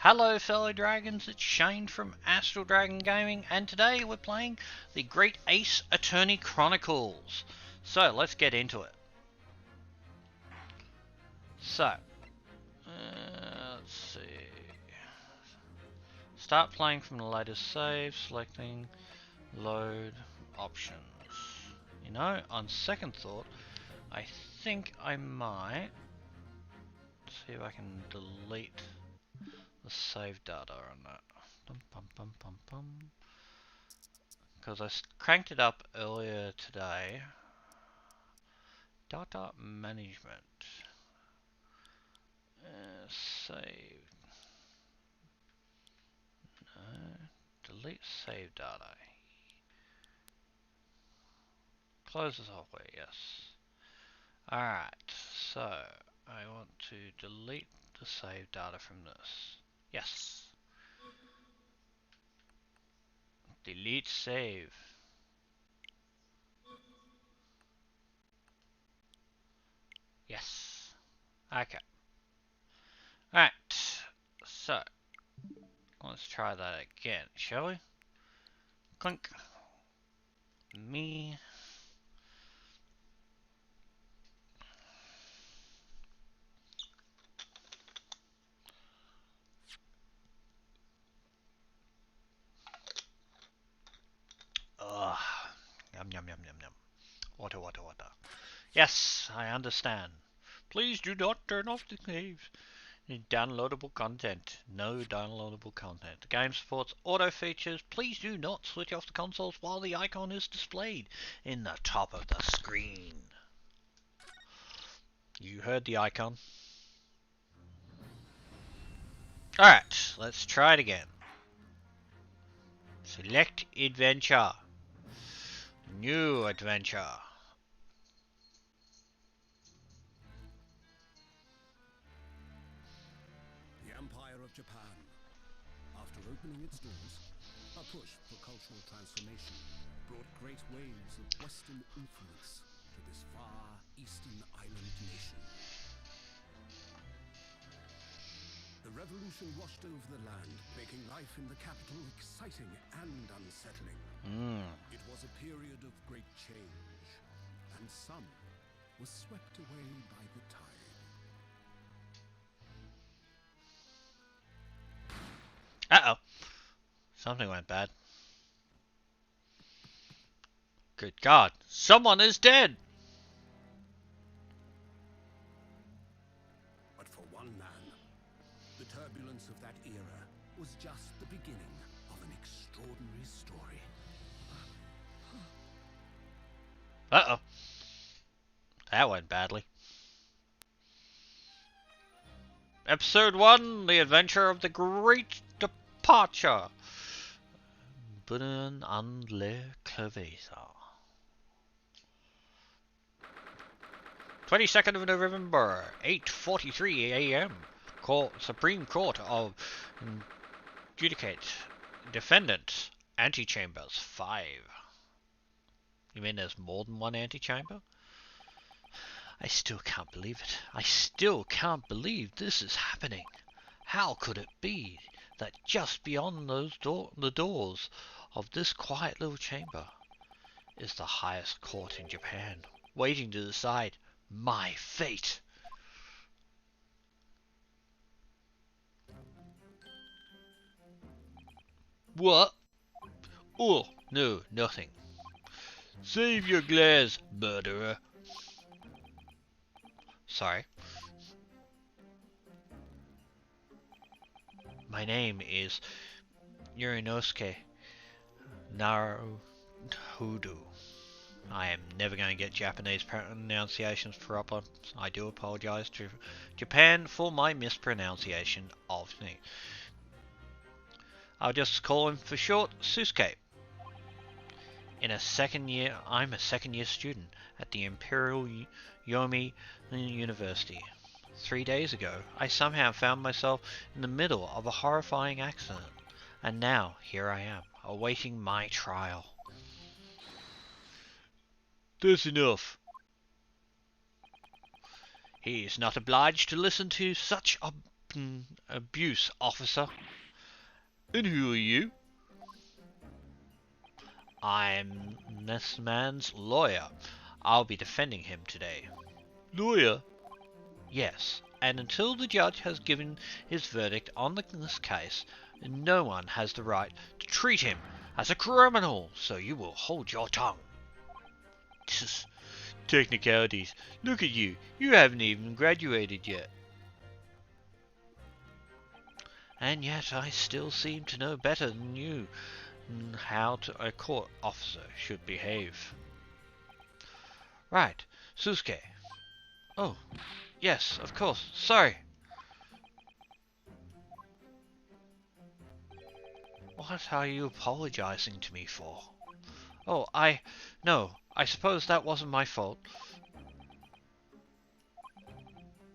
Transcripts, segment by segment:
Hello fellow dragons, it's Shane from Astral Dragon Gaming, and today we're playing the Great Ace Attorney Chronicles. So let's get into it. So, let's see. Start playing from the latest save, selecting load options. You know, on second thought, I think I might see if I can delete the save data on that. Because I cranked it up earlier today. Data management. Save. No. Delete save data. Close the software, yes. Alright, so I want to delete the save data from this. Yes. Delete save. Yes. Okay. Alright. So let's try that again, shall we? Clink. Me. Ugh. Yum yum yum yum yum. Water, water, water. Yes, I understand. Please do not turn off the saves. Downloadable content. No downloadable content. The game supports auto features. Please do not switch off the consoles while the icon is displayed in the top of the screen. You heard the icon. Alright, let's try it again. Select adventure. New adventure. Japan. After opening its doors, a push for cultural transformation brought great waves of Western influence to this far eastern island nation. The revolution washed over the land, making life in the capital exciting and unsettling. It was a period of great change, and some were swept away by the tide. Uh-oh. Something went bad. Good God. Someone is dead! But for one man, the turbulence of that era was just the beginning of an extraordinary story. Uh-oh. That went badly. Episode 1, The Adventure of the Great Departure. Budden and Le Clervesa. 22nd of November, 8:43 a.m. Supreme Court of Judicate. Defendant. Antechambers 5. You mean there's more than one antechamber? I still can't believe it. I still can't believe this is happening. How could it be that just beyond the doors of this quiet little chamber is the highest court in Japan, waiting to decide my fate? What? Oh, no, nothing. Save your glass, murderer. Sorry. My name is Ryunosuke Naruhodo. I am never going to get Japanese pronunciations proper. I do apologize to Japan for my mispronunciation of things. I'll just call him for short Susuke. I'm a second year student at the Imperial Yomi University. 3 days ago, I somehow found myself in the middle of a horrifying accident, and now here I am, awaiting my trial. That's enough. He is not obliged to listen to such abuse, officer. And who are you? I'm this man's lawyer. I'll be defending him today. Lawyer? Yes, and until the judge has given his verdict on this case, no one has the right to treat him as a criminal, so you will hold your tongue. Technicalities. Look at you. You haven't even graduated yet. And yet I still seem to know better than you how a court officer should behave. Right, Susuke. Oh, yes, of course. Sorry. What are you apologizing to me for? Oh, no, I suppose that wasn't my fault.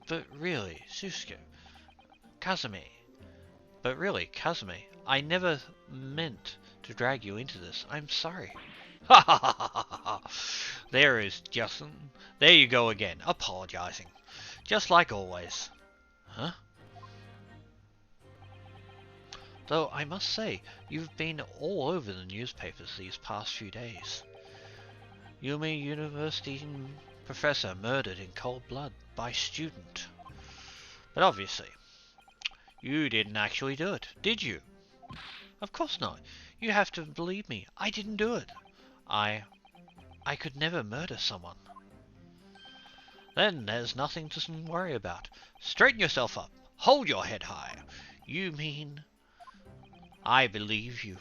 But really, Susuke, Kazumi. But really, Kazumi, I never meant to drag you into this. I'm sorry. Ha ha ha ha ha! There is Justin. There you go again, apologizing. Just like always. Huh? Though I must say, you've been all over the newspapers these past few days. Yumi University professor murdered in cold blood by student. But obviously, you didn't actually do it, did you? Of course not. You have to believe me. I didn't do it. I could never murder someone. Then there's nothing to worry about. Straighten yourself up. Hold your head high. You mean... I believe you.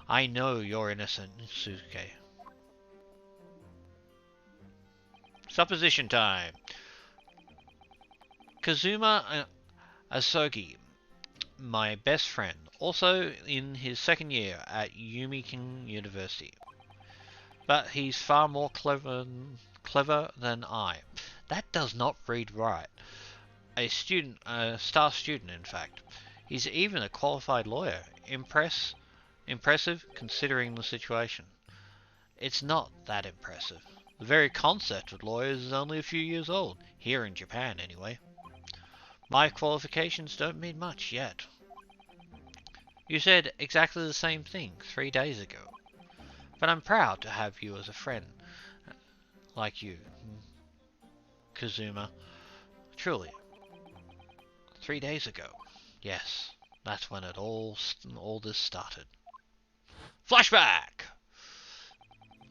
I know you're innocent, Susuke. Supposition time. Kazuma Asogi, my best friend, also in his second year at Yumi University. But he's far more clever than I. That does not read right. A star student, in fact. He's even a qualified lawyer. Impressive considering the situation. It's not that impressive. The very concept of lawyers is only a few years old, here in Japan anyway. My qualifications don't mean much yet. You said exactly the same thing 3 days ago. But I'm proud to have you as a friend. Like you, Kazuma. Truly. 3 days ago. Yes, that's when all this started. Flashback!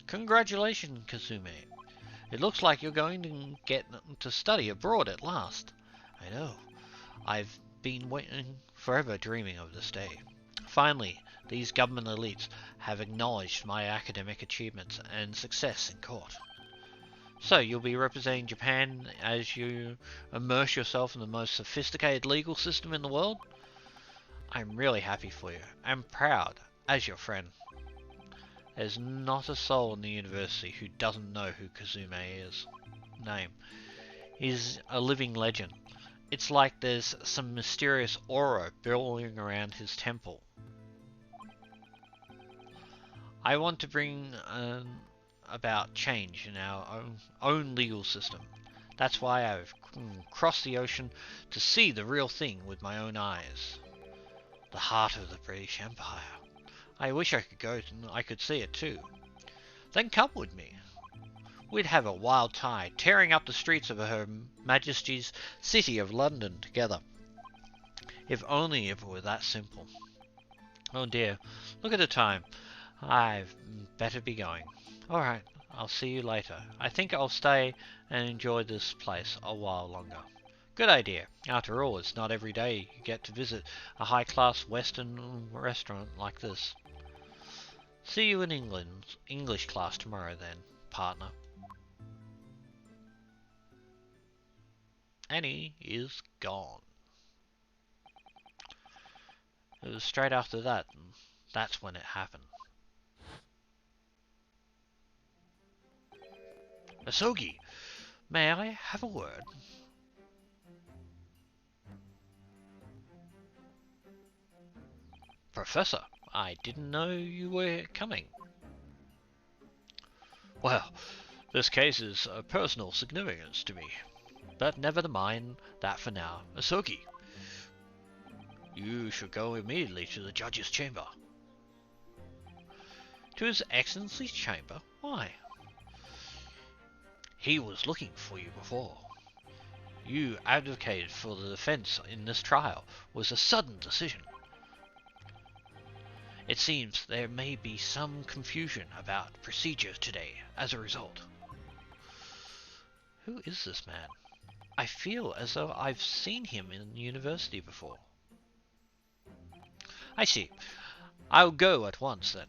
Congratulations, Kazumi. It looks like you're going to get to study abroad at last. I know. I've been waiting forever dreaming of this day. Finally, these government elites have acknowledged my academic achievements and success in court. So, you'll be representing Japan as you immerse yourself in the most sophisticated legal system in the world? I'm really happy for you. I'm proud, as your friend. There's not a soul in the university who doesn't know who Kazumi is. Name. He's a living legend. It's like there's some mysterious aura billowing around his temple. I want to bring about change in our own legal system. That's why I've crossed the ocean to see the real thing with my own eyes. The heart of the British Empire. I wish I could go and I could see it too. Then come with me. We'd have a wild time, tearing up the streets of Her Majesty's city of London together. If only it were that simple. Oh dear, look at the time. I've better be going. Alright, I'll see you later. I think I'll stay and enjoy this place a while longer. Good idea. After all, it's not every day you get to visit a high-class Western restaurant like this. See you in English class tomorrow then, partner. Annie is gone. It was straight after that, and that's when it happened. Asogi, may I have a word? Professor, I didn't know you were coming. Well, this case is of personal significance to me. But never mind that for now. Asogi, You should go immediately to the judge's chamber. To His Excellency's chamber? Why? He was looking for you before. You advocated for the defense in this trial. Was a sudden decision. It seems there may be some confusion about procedure today as a result. Who is this man? I feel as though I've seen him in university before. I see. I'll go at once then.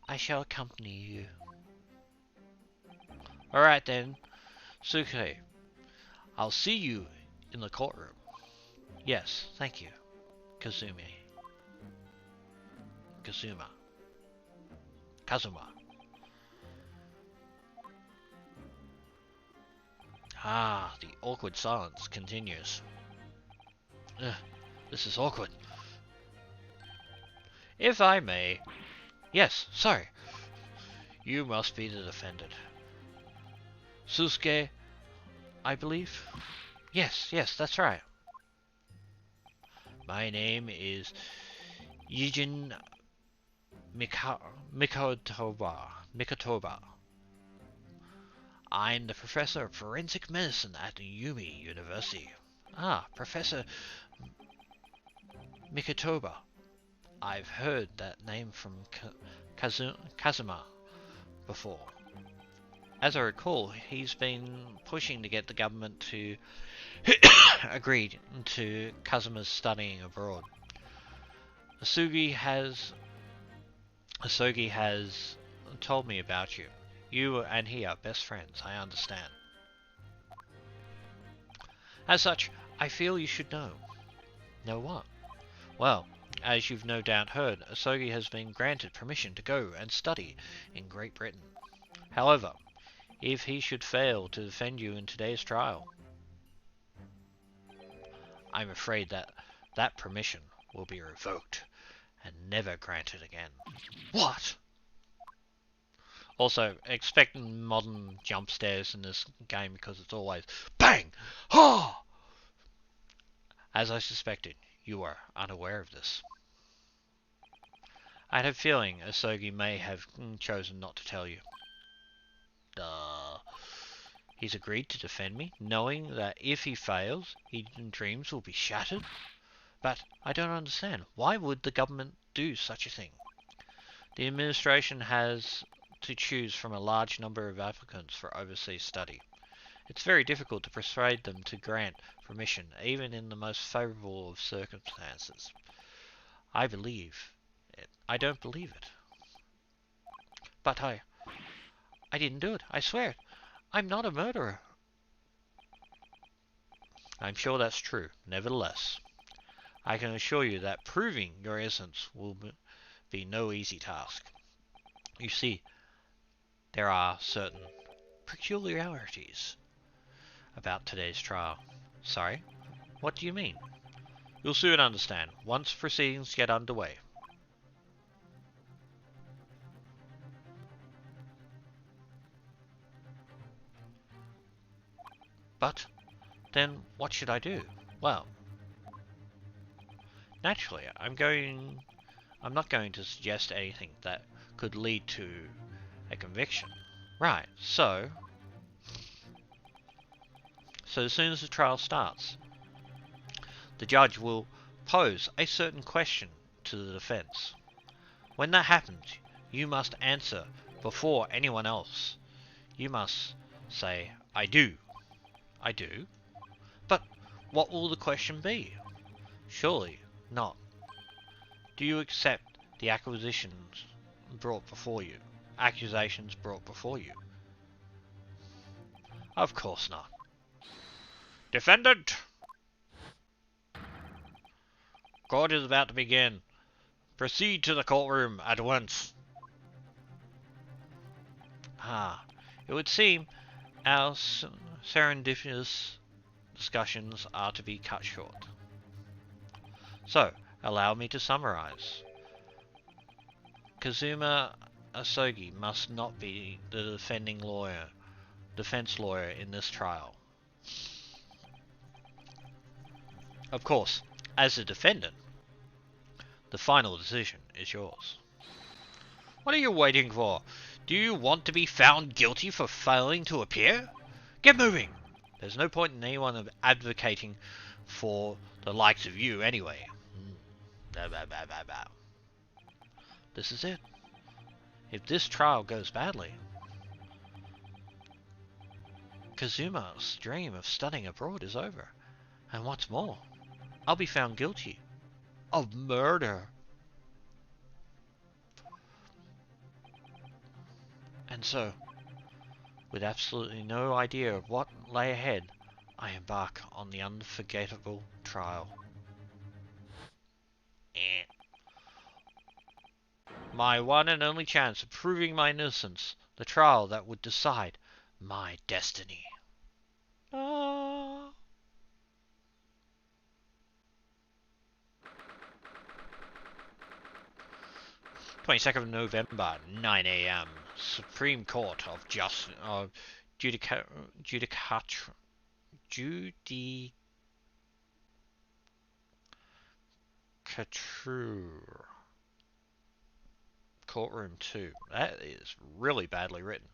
I shall accompany you. Alright then, Suke. I'll see you in the courtroom. Yes, thank you. Kazuma. Ah, the awkward silence continues. This is awkward. If I may... Yes, sorry. You must be the defendant. Susuke, I believe? Yes, that's right. My name is Yijin Mikotoba. I'm the professor of forensic medicine at Yumi University. Ah, Professor Mikotoba. I've heard that name from Kazuma before. As I recall, he's been pushing to get the government to agree to Kazuma's studying abroad. Asogi has told me about you. You and he are best friends, I understand. As such, I feel you should know. Know what? Well, as you've no doubt heard, Asogi has been granted permission to go and study in Great Britain. However, if he should fail to defend you in today's trial, I'm afraid that permission will be revoked and never granted again. What? Also, expect modern jump scares in this game because it's always BANG! Ha! As I suspected, you are unaware of this. I had a feeling Asogi may have chosen not to tell you. He's agreed to defend me, knowing that if he fails, his dreams will be shattered? But I don't understand. Why would the government do such a thing? The administration has to choose from a large number of applicants for overseas study. It's very difficult to persuade them to grant permission, even in the most favourable of circumstances. I believe it. I don't believe it. But I didn't do it. I swear it. I'm not a murderer. I'm sure that's true. Nevertheless, I can assure you that proving your innocence will be no easy task. You see, there are certain peculiarities about today's trial. Sorry? What do you mean? You'll soon understand once proceedings get underway. But then what should I do? Well, naturally, I'm not going to suggest anything that could lead to a conviction. Right, so as soon as the trial starts, the judge will pose a certain question to the defense. When that happens, you must answer before anyone else. You must say, I do. I do? But what will the question be? Surely not. Do you accept the accusations brought before you? Of course not. Defendant! Court is about to begin. Proceed to the courtroom at once. Ah, it would seem our serendipitous discussions are to be cut short. So, allow me to summarize. Kazuma Asogi must not be the defense lawyer in this trial. Of course, as a defendant, the final decision is yours. What are you waiting for? Do you want to be found guilty for failing to appear? Get moving! There's no point in anyone advocating for the likes of you anyway. This is it. If this trial goes badly, Kazuma's dream of studying abroad is over. And what's more, I'll be found guilty of murder. And so, with absolutely no idea of what lay ahead, I embark on the unforgettable trial. My one and only chance of proving my innocence, the trial that would decide my destiny. 22nd of November, 9 a.m. Supreme Court of Judicature. Courtroom 2. That is really badly written.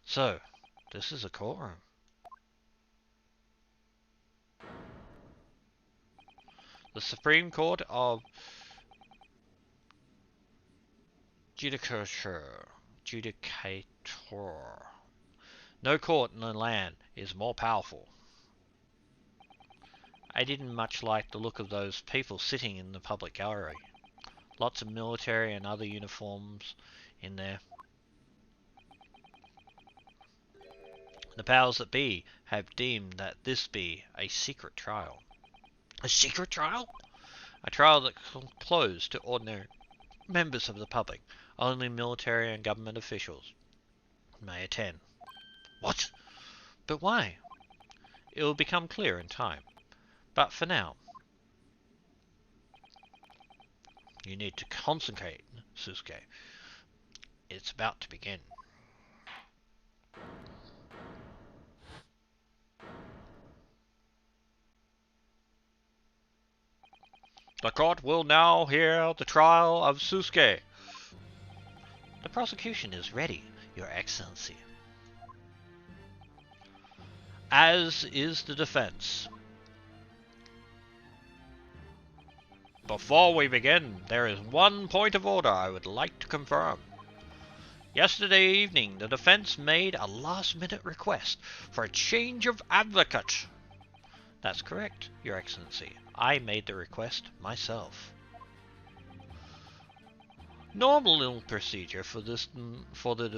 So, this is a courtroom. The Supreme Court of Judicature. No court in the land is more powerful. I didn't much like the look of those people sitting in the public gallery. Lots of military and other uniforms in there. The powers that be have deemed that this be a secret trial. A secret trial? A trial that closed to ordinary members of the public. Only military and government officials may attend. What? But why? It will become clear in time. But for now, you need to concentrate, Susuke. It's about to begin. The court will now hear the trial of Susuke. The prosecution is ready, Your Excellency. As is the defense. Before we begin, there is one point of order I would like to confirm. Yesterday evening, the defense made a last-minute request for a change of advocate. That's correct, Your Excellency. I made the request myself. Normal procedure for the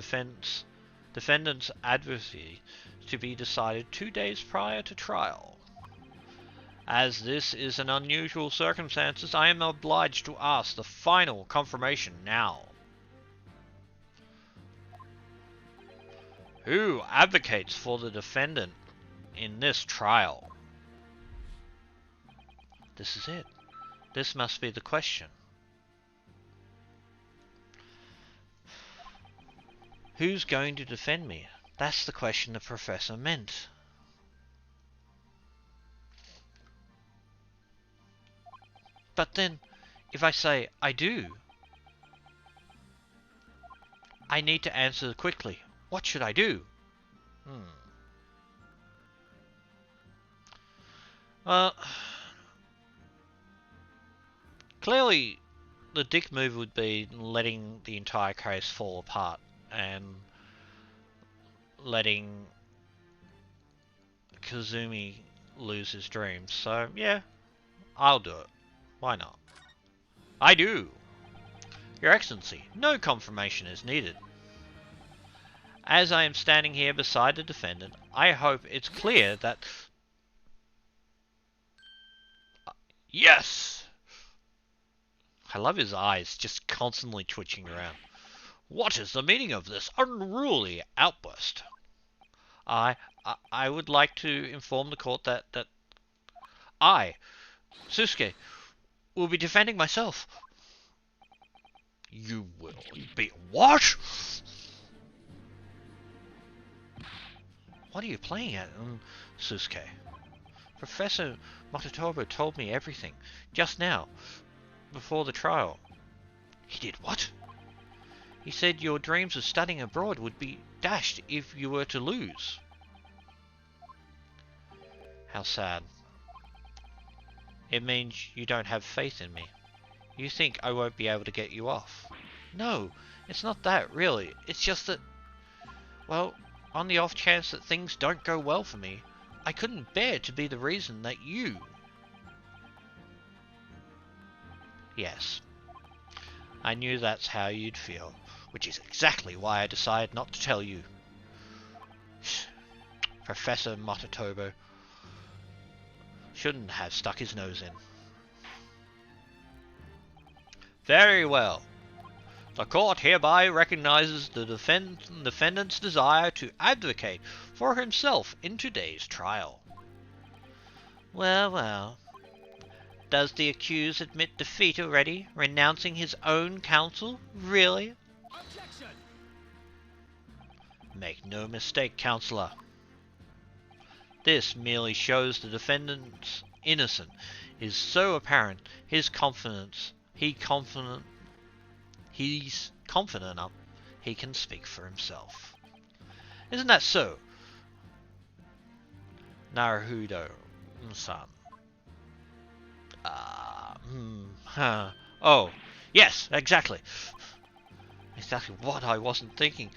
defendant's advocacy to be decided 2 days prior to trial. As this is an unusual circumstance, I am obliged to ask the final confirmation now. Who advocates for the defendant in this trial? This is it. This must be the question. Who's going to defend me? That's the question the professor meant. But then, if I say I do, I need to answer quickly. What should I do? Clearly, the dick move would be letting the entire case fall apart and letting Kazumi lose his dreams. So, yeah, I'll do it. Why not? I do. Your Excellency, no confirmation is needed. As I am standing here beside the defendant, I hope it's clear that... Yes! I love his eyes just constantly twitching around. What is the meaning of this unruly outburst? I would like to inform the court that I, Susuke, will be defending myself. You will be what? What are you playing at, Susuke? Professor Mototobo told me everything, just now, before the trial. He did what? He said your dreams of studying abroad would be dashed if you were to lose. How sad. It means you don't have faith in me. You think I won't be able to get you off. No, it's not that, really. It's just that, well, on the off chance that things don't go well for me, I couldn't bear to be the reason that you... Yes. I knew that's how you'd feel, which is exactly why I decided not to tell you. Professor Mototobo shouldn't have stuck his nose in. Very well. The court hereby recognizes the defendant's desire to advocate for himself in today's trial. Well, well. Does the accused admit defeat already, renouncing his own counsel? Really? Objection! Make no mistake, Counselor. This merely shows the defendant's innocence is so apparent he's confident enough he can speak for himself. Isn't that so, Naruhodo-san? Oh, yes, exactly. Exactly what I wasn't thinking.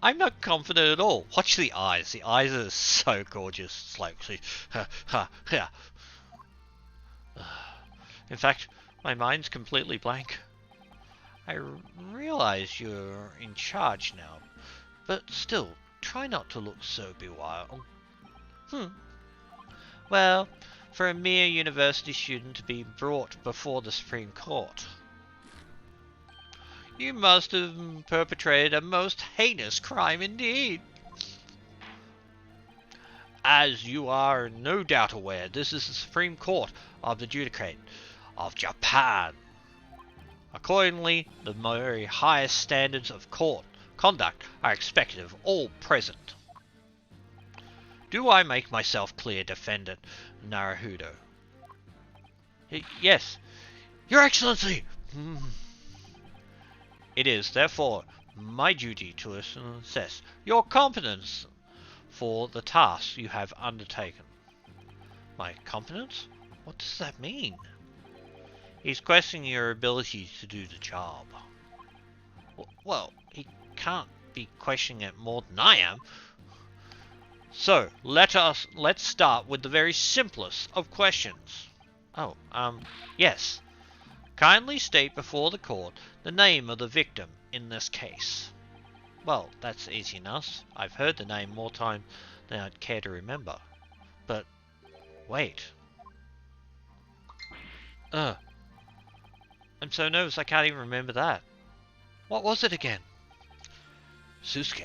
I'm not confident at all. Watch the eyes. The eyes are so gorgeous. It's like, in fact, my mind's completely blank. I realize you're in charge now, but still, try not to look so bewild. Well, for a mere university student to be brought before the Supreme Court, you must have perpetrated a most heinous crime indeed. As you are no doubt aware, this is the Supreme Court of the Judicate of Japan. Accordingly, the very highest standards of court conduct are expected of all present. Do I make myself clear, Defendant Naruhodo? Yes, Your Excellency! It is, therefore, my duty to assess your competence for the task you have undertaken. My competence? What does that mean? He's questioning your ability to do the job. Well, he can't be questioning it more than I am. So, let's start with the very simplest of questions. Oh, yes. Kindly state before the court the name of the victim in this case. Well, that's easy enough. I've heard the name more times than I'd care to remember. But, wait. I'm so nervous I can't even remember that. What was it again? Susuke.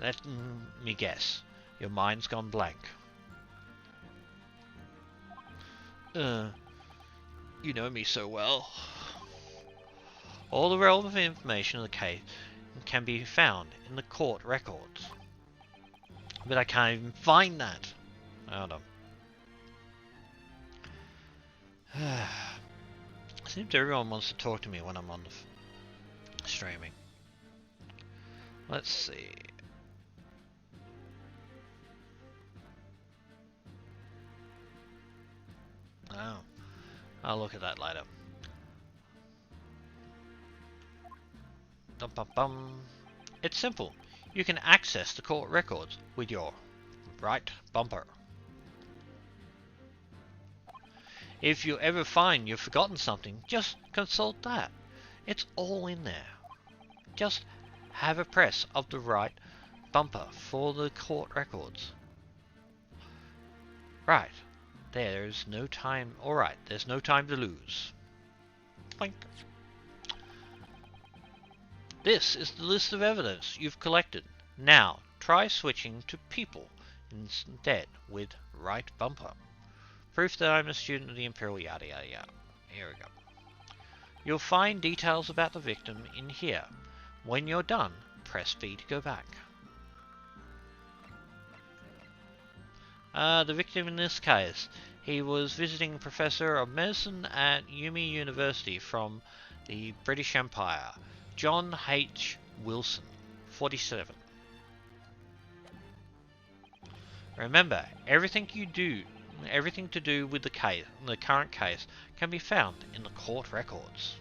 Let me guess. Your mind's gone blank. You know me so well. All the relevant information of the case can be found in the court records. But I can't even find that. Hold on. Seems everyone wants to talk to me when I'm on the streaming. Let's see. Oh, I'll look at that later. It's simple. You can access the court records with your right bumper. If you ever find you've forgotten something, just consult that. It's all in there. Just have a press of the right bumper for the court records. Right. There's no time. Alright, there's no time to lose. Boink. This is the list of evidence you've collected. Now, try switching to people instead with right bumper. Proof that I'm a student of the Imperial yada yada yada. Here we go. You'll find details about the victim in here. When you're done, press B to go back. The victim in this case, he was visiting professor of medicine at Yumi University from the British Empire, John H. Wilson, 47. Remember, everything to do with the current case, can be found in the court records.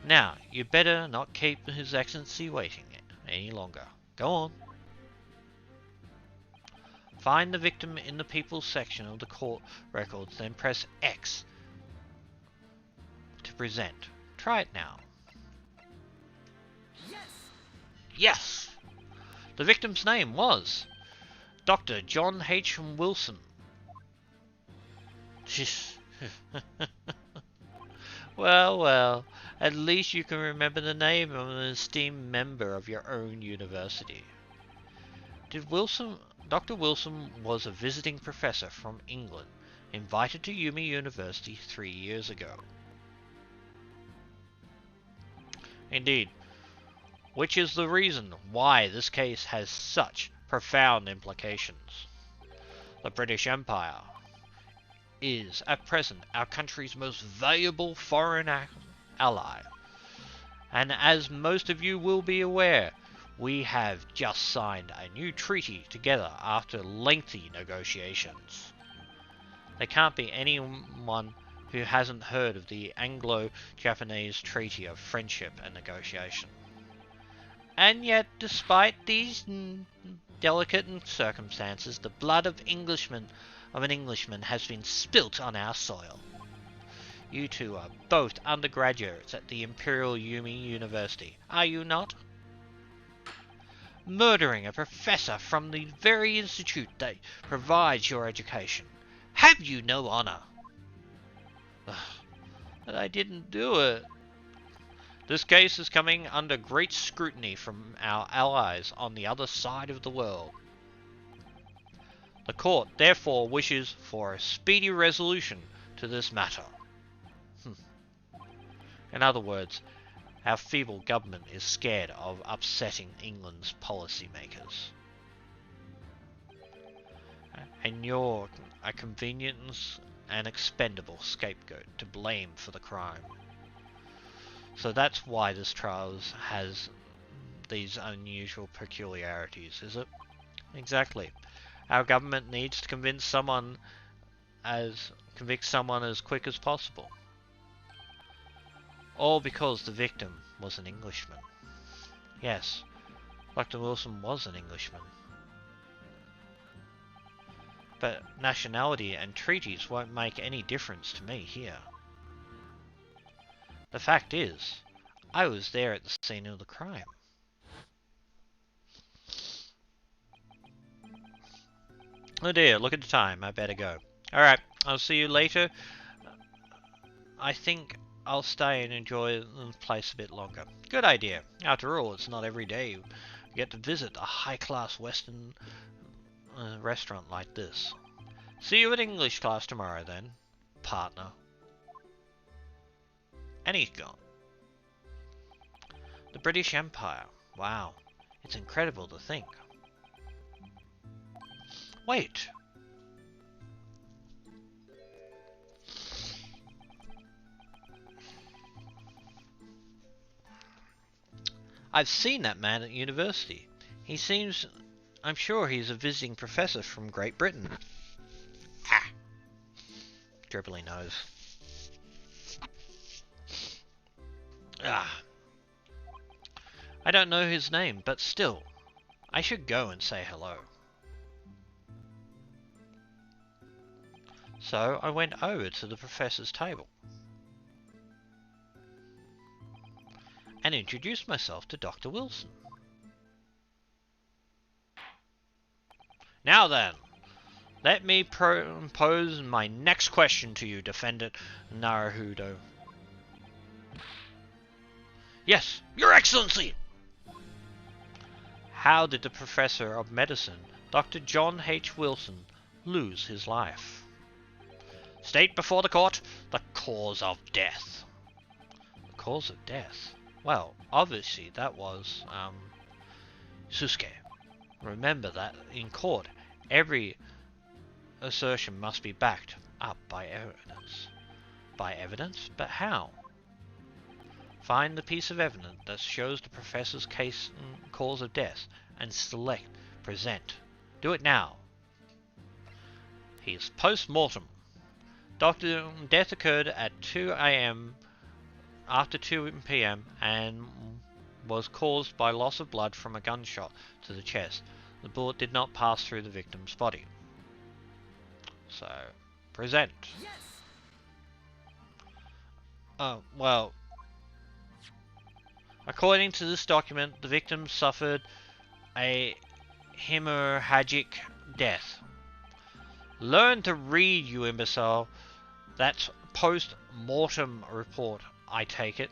Now, you better not keep His Excellency waiting any longer. Go on. Find the victim in the People's section of the court records, then press X to present. Try it now. Yes! Yes! The victim's name was Dr. John H. Wilson. Well, at least you can remember the name of an esteemed member of your own university. Dr. Wilson was a visiting professor from England, invited to Yumi University 3 years ago. Indeed, which is the reason why this case has such profound implications. The British Empire is, at present, our country's most valuable foreign ally. And as most of you will be aware, we have just signed a new treaty together after lengthy negotiations. There can't be anyone who hasn't heard of the Anglo-Japanese Treaty of Friendship and Negotiation. And yet, despite these delicate circumstances, the blood of an Englishman has been spilt on our soil. You two are both undergraduates at the Imperial Yumi University, are you not? Murdering a professor from the very institute that provides your education. Have you no honor? But I didn't do it. This case is coming under great scrutiny from our allies on the other side of the world. The court therefore wishes for a speedy resolution to this matter. In other words, our feeble government is scared of upsetting England's policymakers. And you're a convenient and expendable scapegoat to blame for the crime. So that's why this trial has these unusual peculiarities, is it? Exactly. Our government needs to convict someone as quick as possible. All because the victim was an Englishman. Yes, Dr. Wilson was an Englishman. But nationality and treaties won't make any difference to me here. The fact is, I was there at the scene of the crime. Oh dear, look at the time, I better go. Alright, I'll see you later. I think I'll stay and enjoy the place a bit longer. Good idea. After all, it's not every day you get to visit a high-class Western restaurant like this. See you at English class tomorrow then, partner. And he's gone. The British Empire. Wow. It's incredible to think. Wait. I've seen that man at university. I'm sure he's a visiting professor from Great Britain. Ah. Dribbly nose. Ah. I don't know his name, but still, I should go and say hello. So I went over to the professor's table and introduced myself to Dr. Wilson. Now then, let me pose my next question to you, Defendant Naruhodo. Yes, Your Excellency! How did the Professor of Medicine, Dr. John H. Wilson, lose his life? State before the court the cause of death. The cause of death? Well, obviously that was, Susuke. Remember that in court, every assertion must be backed up by evidence. By evidence? But how? Find the piece of evidence that shows the professor's cause of death and select present. Do it now. He's post-mortem. Death occurred at 2 a.m. after 2 p.m. and was caused by loss of blood from a gunshot to the chest. The bullet did not pass through the victim's body. So, present. Yes. Well, according to this document, the victim suffered a hemorrhagic death. Learn to read, you imbecile. That's post-mortem report, I take it.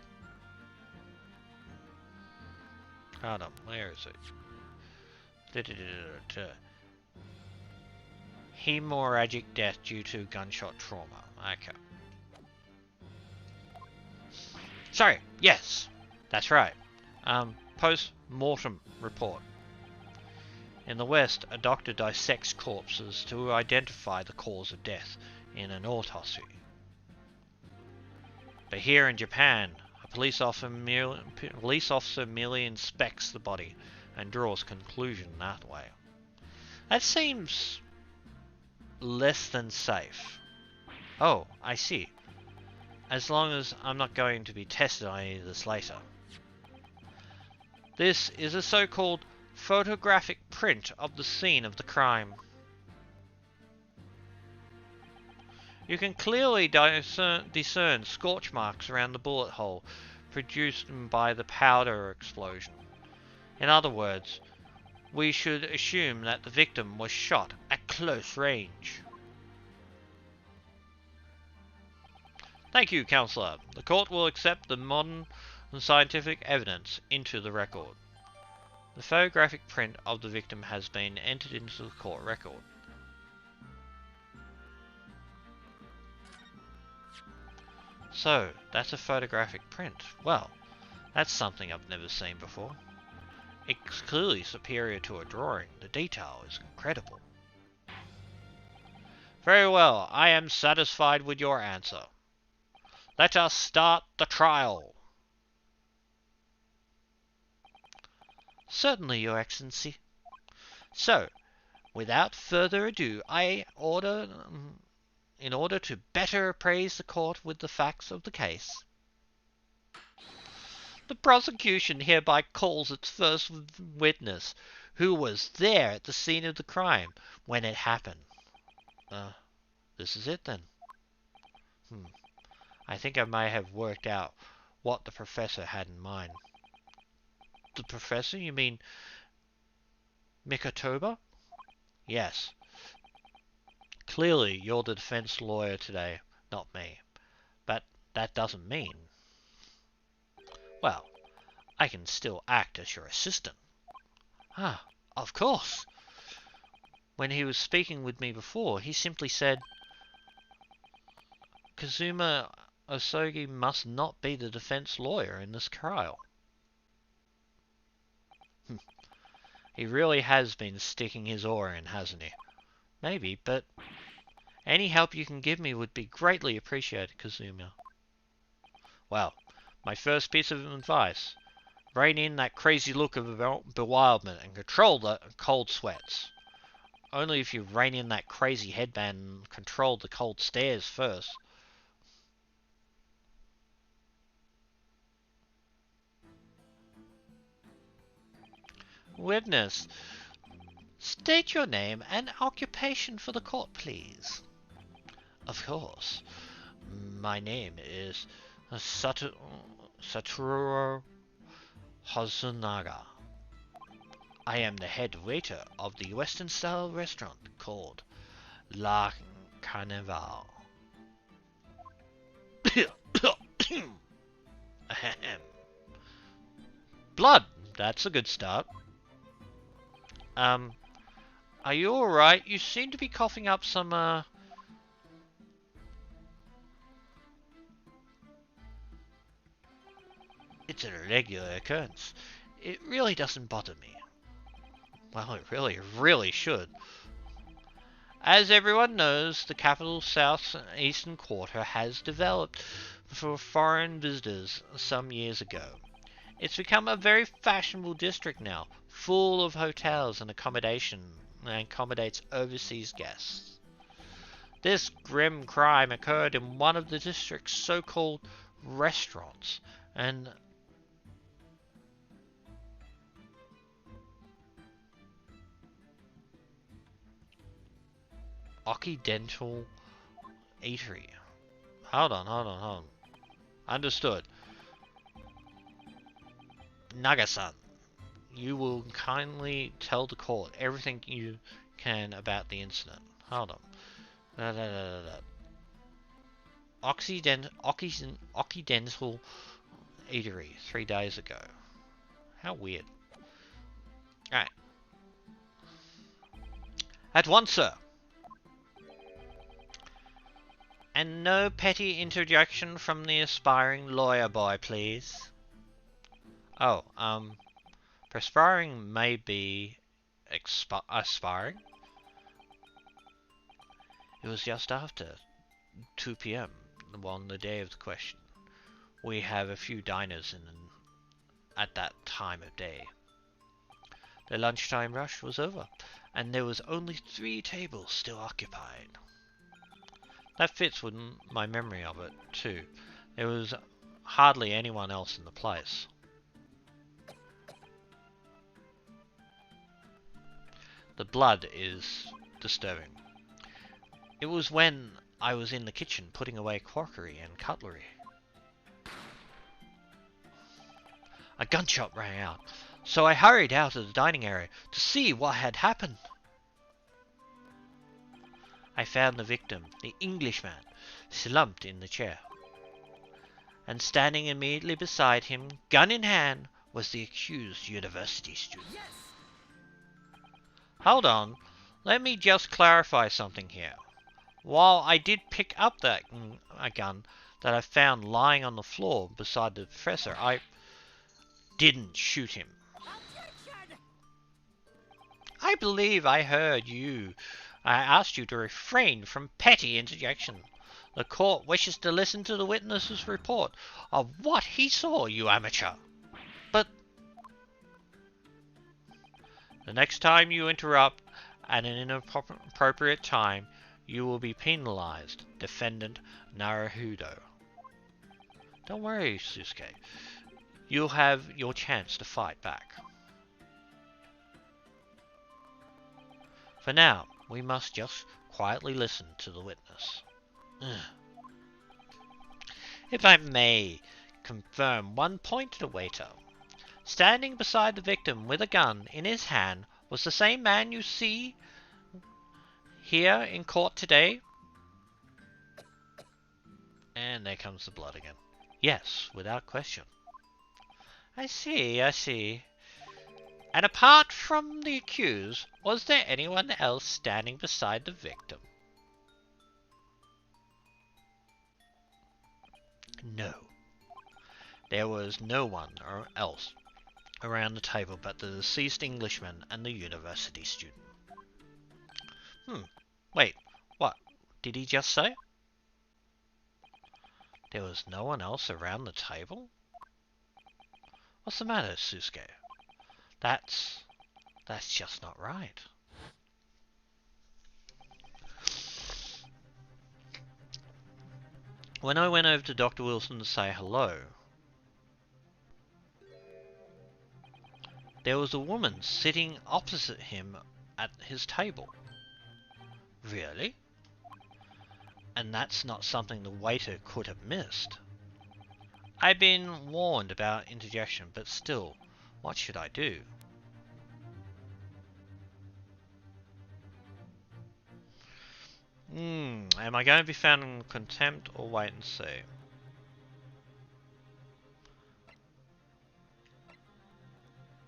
Hold on, where is it? Hemorrhagic death due to gunshot trauma. Okay. Sorry, yes, that's right. Post-mortem report. In the West, a doctor dissects corpses to identify the cause of death in an autopsy. But here in Japan, a police officer merely inspects the body and draws conclusion that way. That seems less than safe. Oh, I see. As long as I'm not going to be tested on any of this later. This is a so-called photographic print of the scene of the crime. You can clearly discern scorch marks around the bullet hole produced by the powder explosion. In other words, we should assume that the victim was shot at close range. Thank you, Counselor. The court will accept the modern scientific evidence into the record. The photographic print of the victim has been entered into the court record. So, that's a photographic print. Well, that's something I've never seen before. It's clearly superior to a drawing. The detail is incredible. Very well, I am satisfied with your answer. Let us start the trial. Certainly, Your Excellency. So, without further ado, in order to better appraise the court with the facts of the case, the prosecution hereby calls its first witness, who was there at the scene of the crime when it happened. This is it then. I think I may have worked out what the professor had in mind. The professor? You mean Mikotoba? Yes. Clearly, you're the defense lawyer today, not me. But that doesn't mean... Well, I can still act as your assistant. Ah, of course. When he was speaking with me before, he simply said, Kazuma Osogi must not be the defense lawyer in this trial. He really has been sticking his oar in, hasn't he? Maybe, but any help you can give me would be greatly appreciated, Kazuma. Well, my first piece of advice, rein in that crazy look of bewilderment and control the cold sweats. Only if you rein in that crazy headband and control the cold stares first. Witness, state your name and occupation for the court, please. Of course. My name is Satoru Hazunaga. I am the head waiter of the Western-style restaurant called La Carnival. Blood! That's a good start. Are you alright? You seem to be coughing up some, It's a regular occurrence. It really doesn't bother me. Well, it really should. As everyone knows, the capital's southeastern quarter has developed for foreign visitors some years ago. It's become a very fashionable district now, full of hotels and accommodation, and accommodates overseas guests. This grim crime occurred in one of the district's so-called restaurants, and Occidental Eatery. Hold on. Understood. Naga-san, you will kindly tell the court everything you can about the incident. Hold on. Occidental Eatery 3 days ago. How weird. Alright. At once, sir. And no petty interjection from the aspiring lawyer boy, please. Oh, perspiring may be aspiring. It was just after 2 p.m. on the day of the question. We have a few diners in at that time of day. The lunchtime rush was over, and there was only 3 tables still occupied. That fits with my memory of it, too. There was hardly anyone else in the place. The blood is disturbing. It was when I was in the kitchen putting away crockery and cutlery. A gunshot rang out, so I hurried out of the dining area to see what had happened. I found the victim, the Englishman, slumped in the chair. And standing immediately beside him, gun in hand, was the accused university student. Yes! Hold on, let me just clarify something here. While I did pick up that gun that I found lying on the floor beside the professor, I didn't shoot him. I believe I heard you. I asked you to refrain from petty interjection. The court wishes to listen to the witness's report of what he saw, you amateur. But the next time you interrupt at an inappropriate time, you will be penalized. Defendant Naruhodo. Don't worry, Susuke. You'll have your chance to fight back. For now, we must just quietly listen to the witness. If I may confirm one point to the waiter. Standing beside the victim with a gun in his hand was the same man you see here in court today? And there comes the blood again. Yes, without question. I see. And apart from the accused, was there anyone else standing beside the victim? No. There was no one else around the table but the deceased Englishman and the university student. Wait, what did he just say? There was no one else around the table? What's the matter, Susuke? That's just not right. When I went over to Dr. Wilson to say hello, there was a woman sitting opposite him at his table. Really? And that's not something the waiter could have missed. I've been warned about interjection, but still, what should I do? Am I going to be found in contempt or wait and see?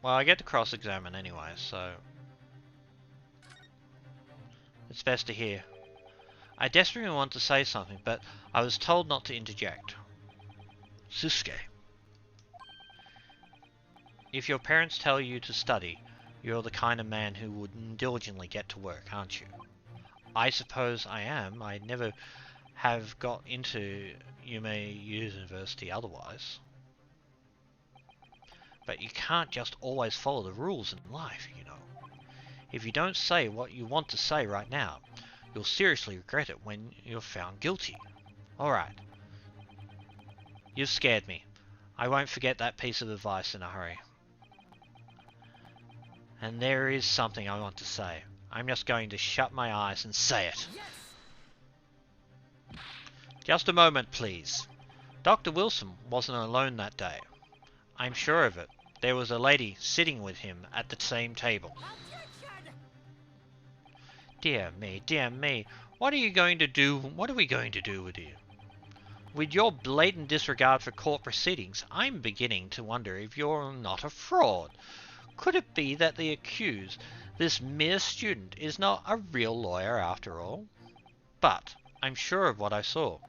Well, I get to cross-examine anyway, so it's best to hear. I desperately want to say something, but I was told not to interject. Susuke, if your parents tell you to study, You're the kind of man who would diligently get to work, aren't you? I suppose I am. I never have got into university otherwise. But you can't just always follow the rules in life, you know. If you don't say what you want to say right now, you'll seriously regret it when you're found guilty. Alright. You've scared me. I won't forget that piece of advice in a hurry. And there is something I want to say. I'm just going to shut my eyes and say it. Yes! Just a moment, please. Dr. Wilson wasn't alone that day. I'm sure of it. There was a lady sitting with him at the same table. Objection! Dear me, what are you going to do? What are we going to do with you? With your blatant disregard for court proceedings, I'm beginning to wonder if you're not a fraud. Could it be that the accused, this mere student, is not a real lawyer after all? But I'm sure of what I saw.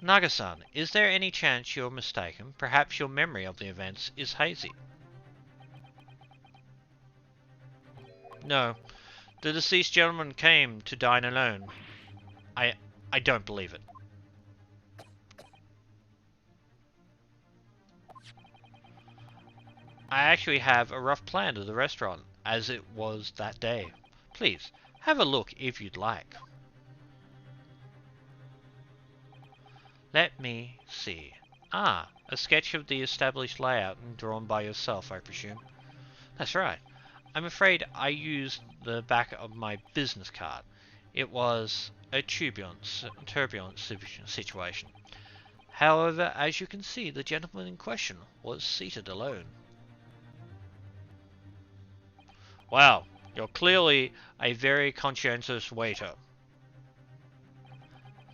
Naga-san, is there any chance you're mistaken? Perhaps your memory of the events is hazy. No. The deceased gentleman came to dine alone. I don't believe it. I actually have a rough plan of the restaurant, as it was that day. Please, have a look if you'd like. Let me see. Ah, a sketch of the established layout drawn by yourself, I presume. That's right. I'm afraid I used the back of my business card. It was a turbulent situation. However, as you can see, the gentleman in question was seated alone. Wow, you're clearly a very conscientious waiter.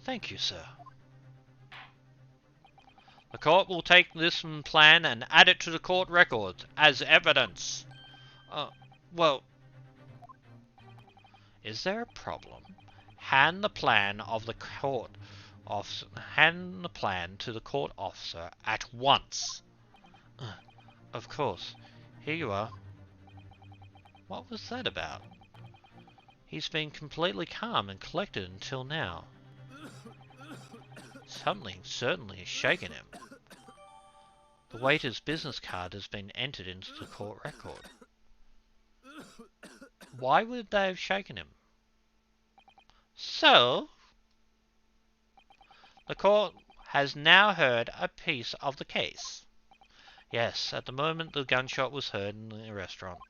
Thank you, sir. The court will take this plan and add it to the court records as evidence. Well, is there a problem? Hand the plan of the court officer. Hand the plan to the court officer at once. Of course. Here you are. What was that about? He's been completely calm and collected until now. Something certainly has shaken him. The waiter's business card has been entered into the court record. Why would they have shaken him? So, the court has now heard a piece of the case. Yes, at the moment the gunshot was heard in the restaurant.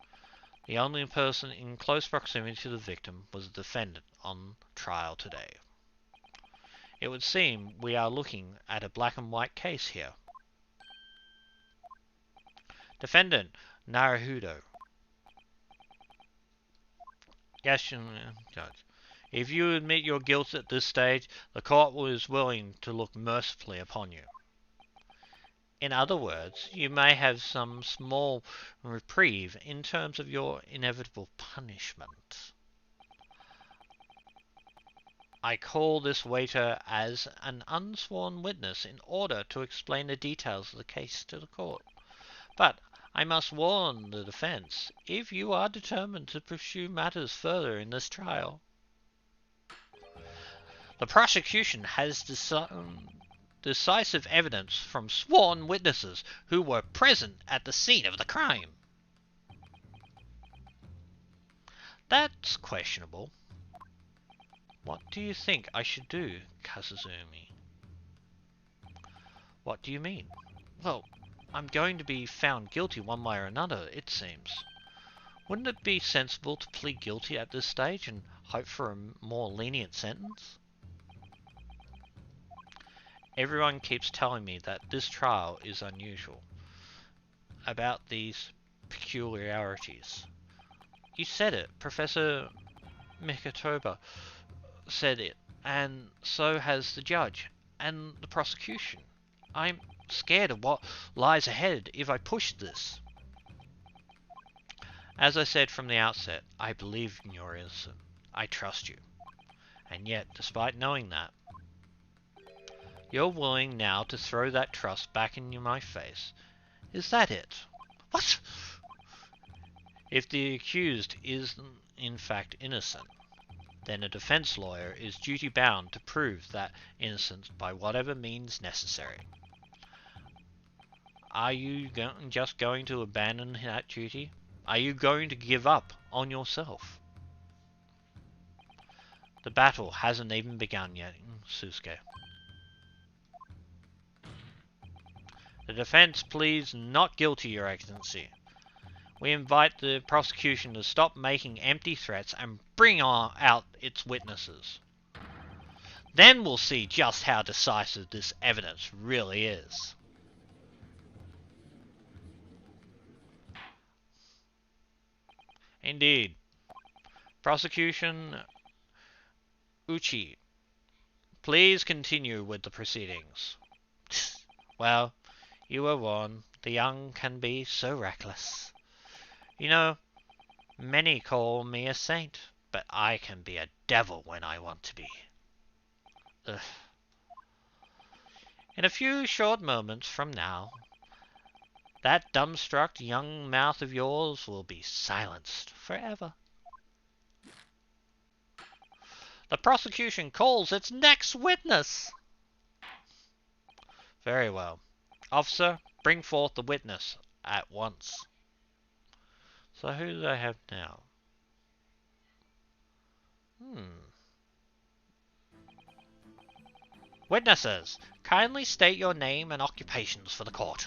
The only person in close proximity to the victim was the defendant on trial today. It would seem we are looking at a black and white case here. Defendant Naruhodo. Yes, Judge. If you admit your guilt at this stage, the court is willing to look mercifully upon you. In other words, you may have some small reprieve in terms of your inevitable punishment. I call this waiter as an unsworn witness in order to explain the details of the case to the court. But I must warn the defense, if you are determined to pursue matters further in this trial, the prosecution has decisive evidence from sworn witnesses who were present at the scene of the crime. That's questionable. What do you think I should do, Kazuzumi? What do you mean? Well, I'm going to be found guilty one way or another, it seems. Wouldn't it be sensible to plead guilty at this stage and hope for a more lenient sentence? Everyone keeps telling me that this trial is unusual, about these peculiarities. You said it, Professor Mikatoba said it, and so has the judge, and the prosecution. I'm scared of what lies ahead if I push this. As I said from the outset, I believe in your innocence. I trust you. And yet, despite knowing that, you're willing now to throw that trust back in my face Is that it? What? If the accused is in fact innocent, then a defense lawyer is duty-bound to prove that innocence by whatever means necessary. Are you just going to abandon that duty? Are you going to give up on yourself? The battle hasn't even begun yet, Susuke. The defense pleads not guilty, Your Excellency. We invite the prosecution to stop making empty threats and bring out its witnesses. Then we'll see just how decisive this evidence really is. Indeed. Prosecution Uchi, please continue with the proceedings. Well, you were warned. The young can be so reckless. You know, many call me a saint, but I can be a devil when I want to be. Ugh. In a few short moments from now, that dumbstruck young mouth of yours will be silenced forever. The prosecution calls its next witness. Very well. Officer, bring forth the witness at once. So who do they have now? Witnesses, kindly state your name and occupations for the court.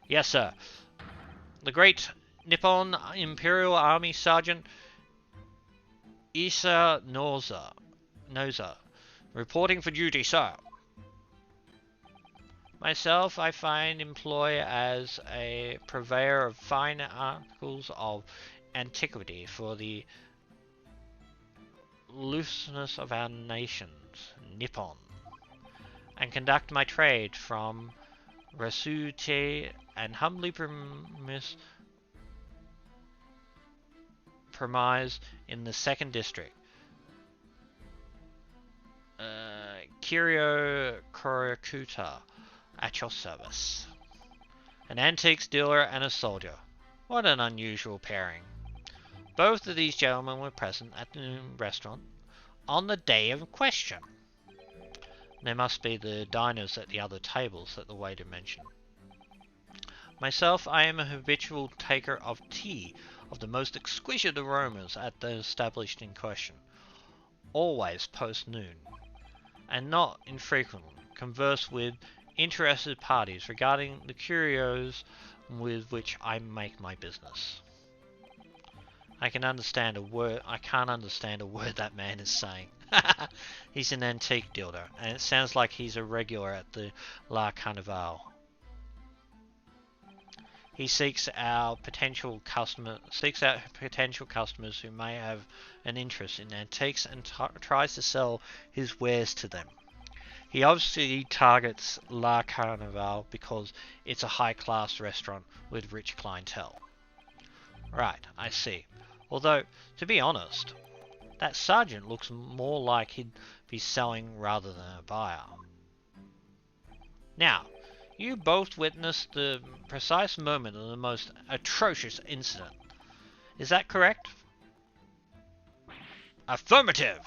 Yes, sir. The great Nippon Imperial Army Sergeant Isa Noza, reporting for duty, sir. Myself, I find employ as a purveyor of fine articles of antiquity for the looseness of our nations, Nippon, and conduct my trade from Ryunosuke and humbly premise in the 2nd District. Kiryo Korakuta, at your service. An antiques dealer and a soldier. What an unusual pairing. Both of these gentlemen were present at the restaurant on the day of question. There must be the diners at the other tables that the waiter mentioned. Myself, I am a habitual taker of tea of the most exquisite aromas at the establishment in question, always post-noon, and not infrequently converse with interested parties regarding the curios with which I make my business. I can't understand a word that man is saying. He's an antique dealer, and it sounds like he's a regular at the La Carnival. He seeks out potential customers who may have an interest in antiques and tries to sell his wares to them. He obviously targets La Carnival because it's a high-class restaurant with rich clientele. Right, I see. Although, to be honest, that sergeant looks more like he'd be selling rather than a buyer. Now, you both witnessed the precise moment of the most atrocious incident. Is that correct? Affirmative!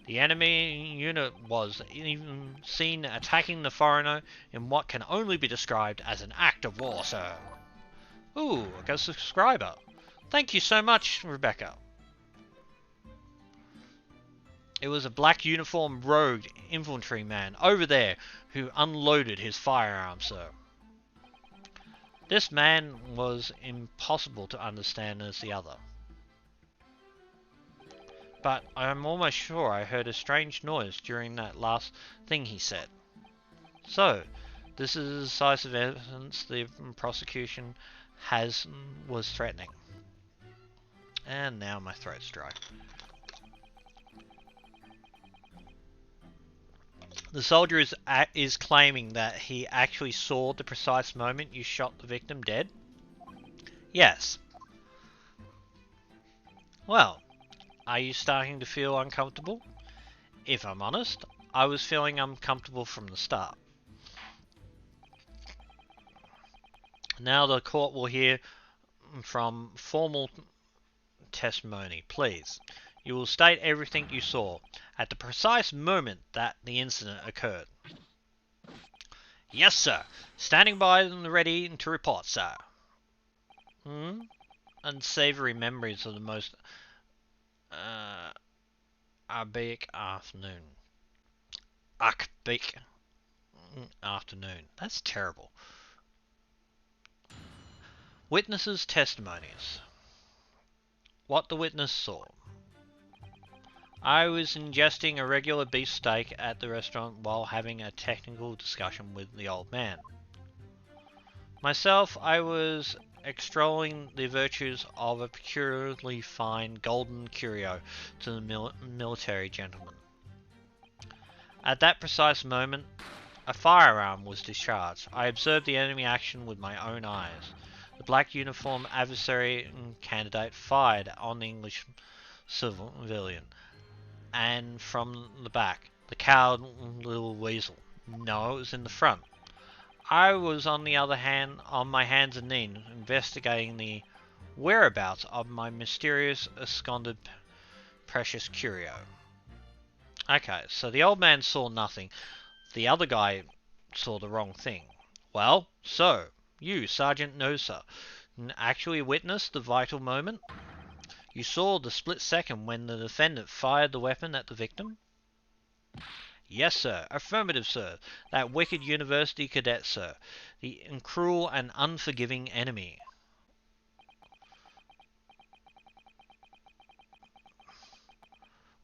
The enemy unit was even seen attacking the foreigner in what can only be described as an act of war, sir. Ooh, a subscriber. Thank you so much, Rebecca. It was a black uniformed rogue infantryman over there who unloaded his firearm, sir. This man was impossible to understand as the other. But I'm almost sure I heard a strange noise during that last thing he said. So, this is the decisive evidence the prosecution was threatening. And now my throat's dry. The soldier is claiming that he actually saw the precise moment you shot the victim dead? Yes. Well, are you starting to feel uncomfortable? If I'm honest, I was feeling uncomfortable from the start. Now the court will hear from formal testimony. Please. You will state everything you saw at the precise moment that the incident occurred. Yes, sir. Standing by and ready to report, sir. Unsavory memories of the most archaic afternoon. Archaic afternoon. That's terrible. Witnesses' testimonies. What the witness saw. I was ingesting a regular beefsteak at the restaurant while having a technical discussion with the old man. Myself, I was extolling the virtues of a peculiarly fine golden curio to the military gentleman. At that precise moment, a firearm was discharged. I observed the enemy action with my own eyes. The black uniformed adversary candidate fired on the English civilian, and from the back, the cowed little weasel. No, it was in the front. I was on the other hand on my hands and knees investigating the whereabouts of my mysterious absconded precious curio. Okay, so the old man saw nothing. The other guy saw the wrong thing. Well, so, you, Sergeant Nosa, actually witnessed the vital moment? You saw the split second when the defendant fired the weapon at the victim? Yes, sir. Affirmative, sir. That wicked university cadet, sir. The cruel and unforgiving enemy.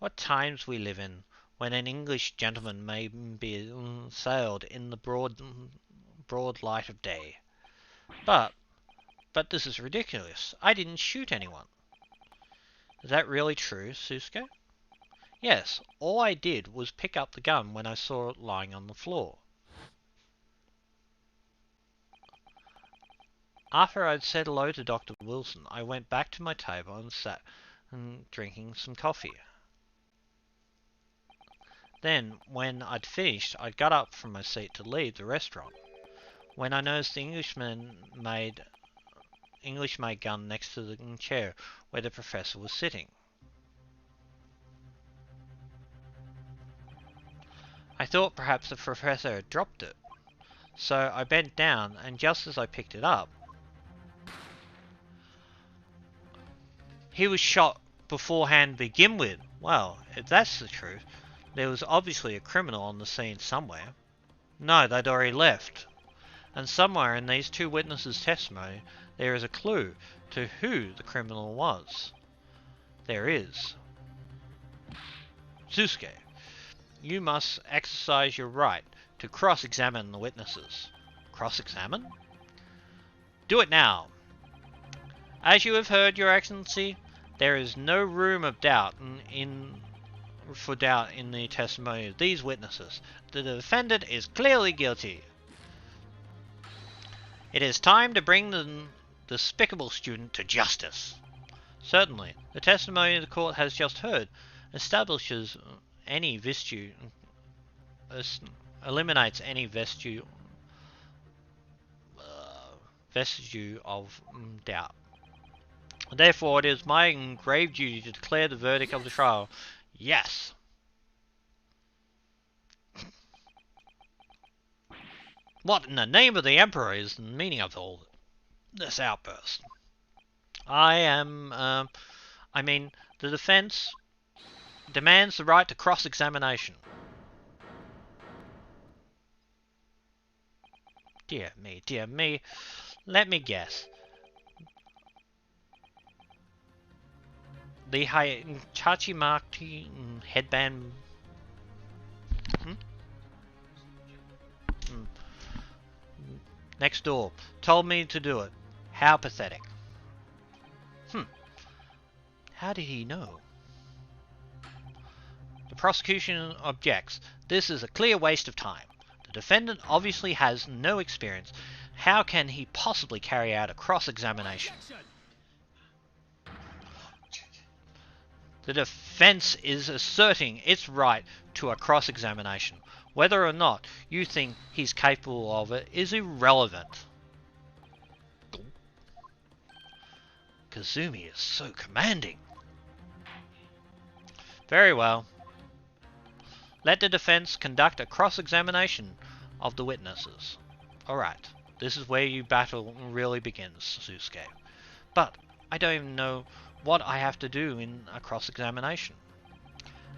What times we live in, when an English gentleman may be assailed in the broad light of day. But this is ridiculous. I didn't shoot anyone. Is that really true, Susuke? Yes, all I did was pick up the gun when I saw it lying on the floor. After I'd said hello to Dr. Wilson, I went back to my table and sat drinking some coffee. Then, when I'd finished, I got up from my seat to leave the restaurant, when I noticed the English-made gun next to the chair where the professor was sitting. I thought perhaps the professor had dropped it, so I bent down, and just as I picked it up, he was shot beforehand to begin with. Well, if that's the truth, there was obviously a criminal on the scene somewhere. No, they'd already left. And somewhere in these two witnesses' testimony, there is a clue to who the criminal was. There is. Susuke, you must exercise your right to cross-examine the witnesses. Cross-examine? Do it now. As you have heard, Your Excellency, there is no room of doubt in the testimony of these witnesses. The defendant is clearly guilty. It is time to bring the despicable student to justice. Certainly, the testimony the court has just heard establishes any eliminates any vestige of doubt. Therefore, it is my grave duty to declare the verdict of the trial. Yes. What in the name of the Emperor is the meaning of all this outburst? The defense demands the right to cross-examination. Dear me. Let me guess. The Hachimaki headband... Next door. Told me to do it. How pathetic. How did he know? The prosecution objects. This is a clear waste of time. The defendant obviously has no experience. How can he possibly carry out a cross-examination? The defense is asserting its right to a cross-examination. Whether or not you think he's capable of it is irrelevant. Kazumi is so commanding. Very well. Let the defense conduct a cross-examination of the witnesses. Alright, this is where your battle really begins, Sasuke. But I don't even know what I have to do in a cross-examination.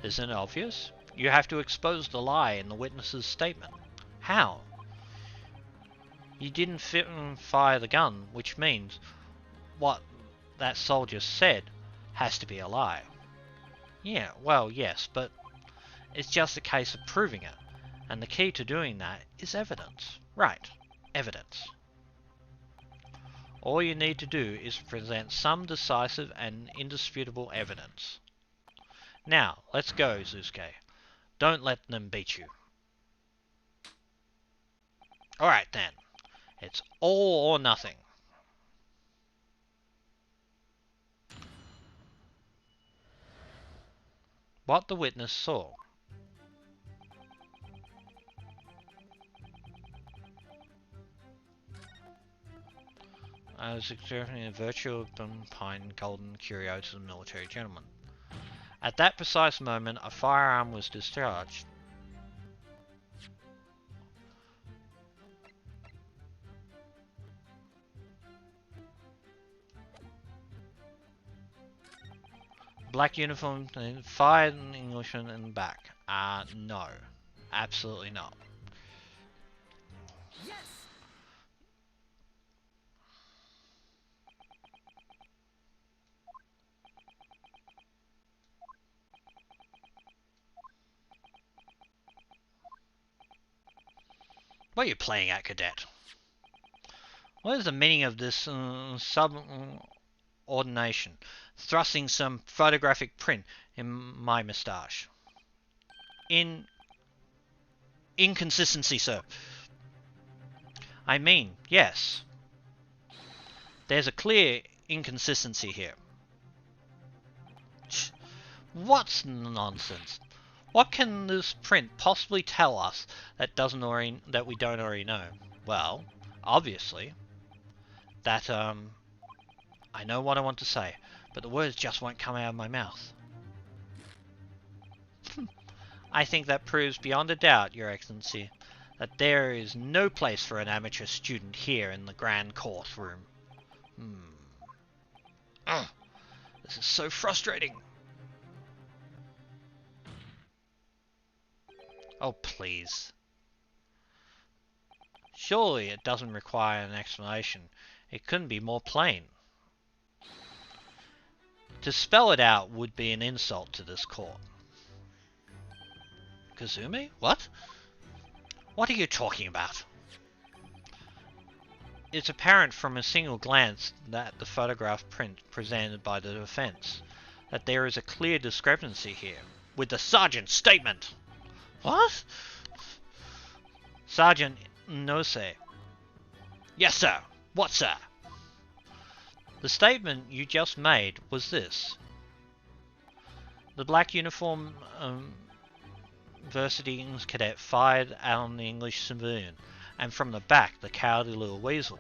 Isn't it obvious? You have to expose the lie in the witness's statement. How? You didn't fire the gun, which means what that soldier said has to be a lie. Yeah, well, yes, but it's just a case of proving it. And the key to doing that is evidence. Right, evidence. All you need to do is present some decisive and indisputable evidence. Now, let's go, Sasuke. Don't let them beat you. Alright then. It's all or nothing. What the witness saw. I was exerting a virtual pine golden curio to the military gentleman. At that precise moment, a firearm was discharged. Black uniform fired an Englishman in the back. No. Absolutely not. Yes! What are you playing at, cadet? What is the meaning of this subordination? Thrusting some photographic print in my moustache. Inconsistency, sir. I mean, yes. There's a clear inconsistency here. What's nonsense? What can this print possibly tell us that we don't already know? Well, obviously, that I know what I want to say, but the words just won't come out of my mouth. I think that proves beyond a doubt, Your Excellency, that there is no place for an amateur student here in the Grand Courtroom. This is so frustrating. Oh, please. Surely it doesn't require an explanation. It couldn't be more plain. To spell it out would be an insult to this court. Kazumi? What? What are you talking about? It's apparent from a single glance at the photograph print presented by the defense that there is a clear discrepancy here with the sergeant's statement. What? Sergeant Nose. Yes, sir. What, sir? The statement you just made was this. The black uniform varsity cadet fired on the English civilian, and from the back the cowardly little weasel.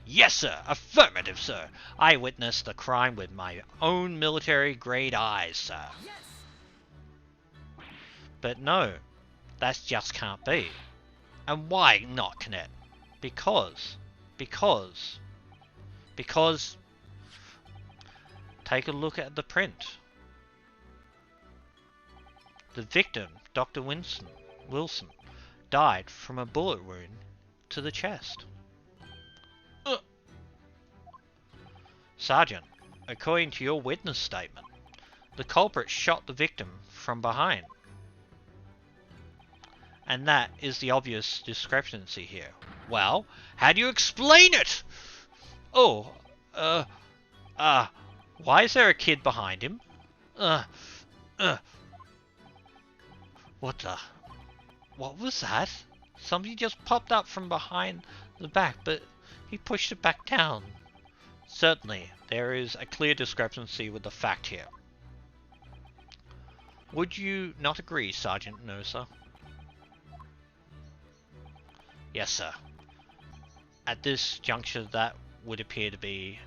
Yes, sir. Affirmative, sir. I witnessed the crime with my own military-grade eyes, sir. Yes! But no, that just can't be. And why not, cadet? Because... Take a look at the print. The victim, Dr. Wilson, died from a bullet wound to the chest. Sergeant, according to your witness statement, the culprit shot the victim from behind. And that is the obvious discrepancy here. Well, how do you explain it? Oh, why is there a kid behind him? What was that? Somebody just popped up from behind the back, but he pushed it back down. Certainly, there is a clear discrepancy with the fact here. Would you not agree, Sergeant Nosa? Yes, sir. At this juncture, that would appear to be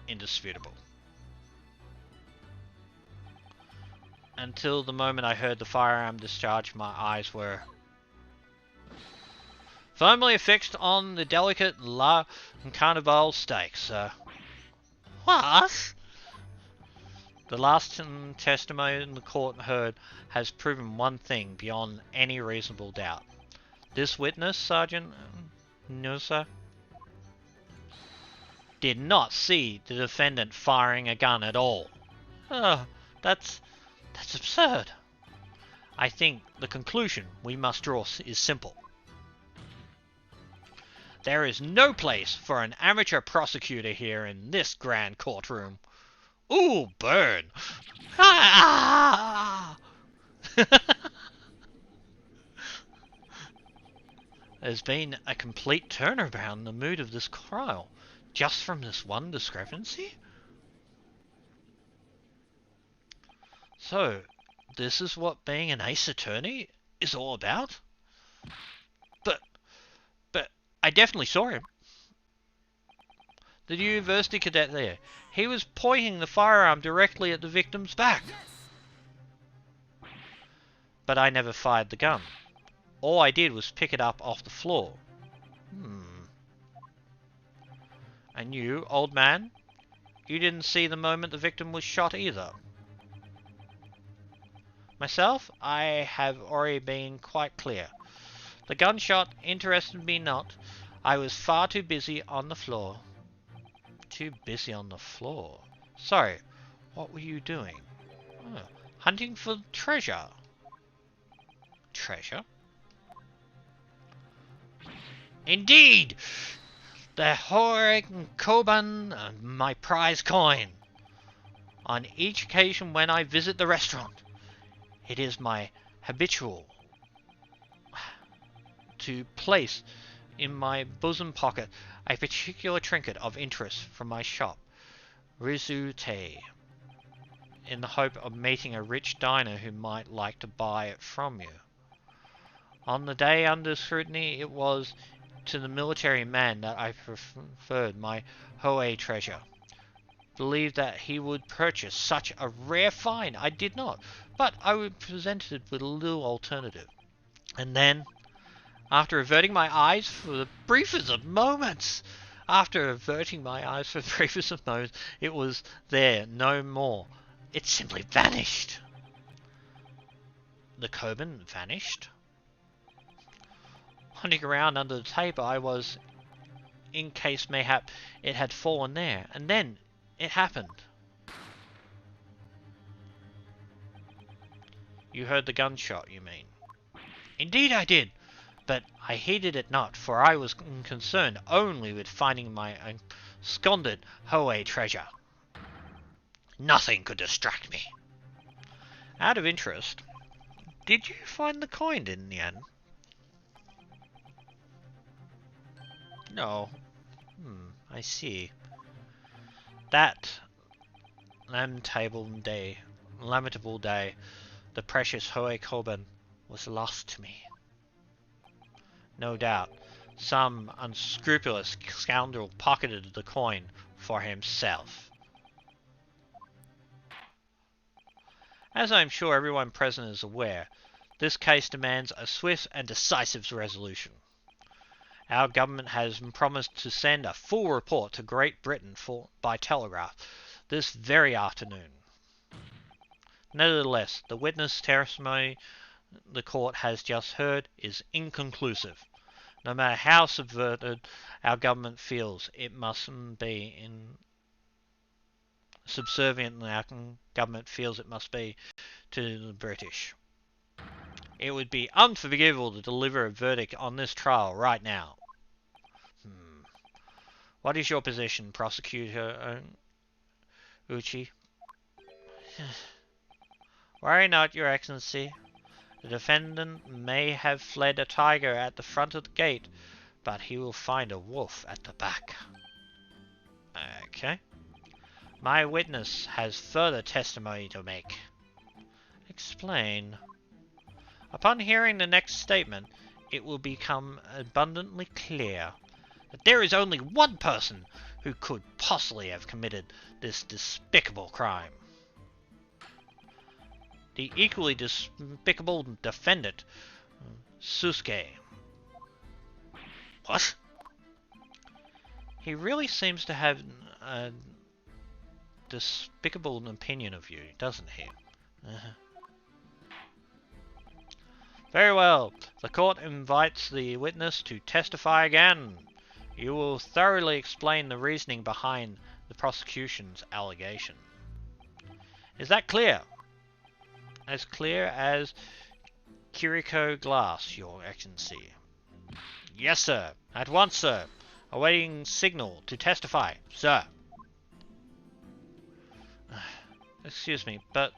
indisputable. Until the moment I heard the firearm discharge, my eyes were firmly fixed on the delicate La Carnival stakes. What? The last testimony the court heard has proven one thing beyond any reasonable doubt. This witness, Sergeant Nusa, did not see the defendant firing a gun at all. That's absurd. I think the conclusion we must draw is simple. There is no place for an amateur prosecutor here in this grand courtroom. Ooh, burn! Ah! There's been a complete turnaround in the mood of this trial, just from this one discrepancy? So, this is what being an ace attorney is all about? But I definitely saw him. The university cadet there. He was pointing the firearm directly at the victim's back. But I never fired the gun. All I did was pick it up off the floor. And you, old man? You didn't see the moment the victim was shot either. Myself, I have already been quite clear. The gunshot interested me not. I was far too busy on the floor. Too busy on the floor? Sorry, what were you doing? Oh, hunting for treasure. Treasure? Indeed! The Hore Koban, my prize coin. On each occasion when I visit the restaurant, it is my habitual to place in my bosom pocket a particular trinket of interest from my shop, Ryunosuke, in the hope of meeting a rich diner who might like to buy it from you. On the day under scrutiny, it was to the military man that I preferred my Hoei treasure. Believed that he would purchase such a rare find. I did not, but I was presented with a little alternative. And then, after averting my eyes for the briefest of moments, it was there no more. It simply vanished. The Koban vanished? Hunting around under the table, I was, in case mayhap it had fallen there, and then it happened. You heard the gunshot, you mean? Indeed I did, but I heeded it not, for I was concerned only with finding my absconded Hoei treasure. Nothing could distract me. Out of interest, did you find the coin in the end? No. I see. That lamentable day, the precious Hoei Koban was lost to me. No doubt, some unscrupulous scoundrel pocketed the coin for himself. As I am sure everyone present is aware, this case demands a swift and decisive resolution. Our government has promised to send a full report to Great Britain by telegraph this very afternoon. Nevertheless, the witness testimony the court has just heard is inconclusive. No matter how subverted our government feels, it mustn't be subservient our government feels it must be to the British. It would be unforgivable to deliver a verdict on this trial right now. What is your position, Prosecutor Uchi? Worry not, Your Excellency. The defendant may have fled a tiger at the front of the gate, but he will find a wolf at the back. Okay. My witness has further testimony to make. Explain. Upon hearing the next statement, it will become abundantly clear. that there is only one person who could possibly have committed this despicable crime. The equally despicable defendant, Susuke. What? He really seems to have a despicable opinion of you, doesn't he? Very well. The court invites the witness to testify again. You will thoroughly explain the reasoning behind the prosecution's allegation. Is that clear? As clear as Kiriko glass, Your Excellency. Yes, sir. At once, sir. Awaiting signal to testify, sir. Excuse me, but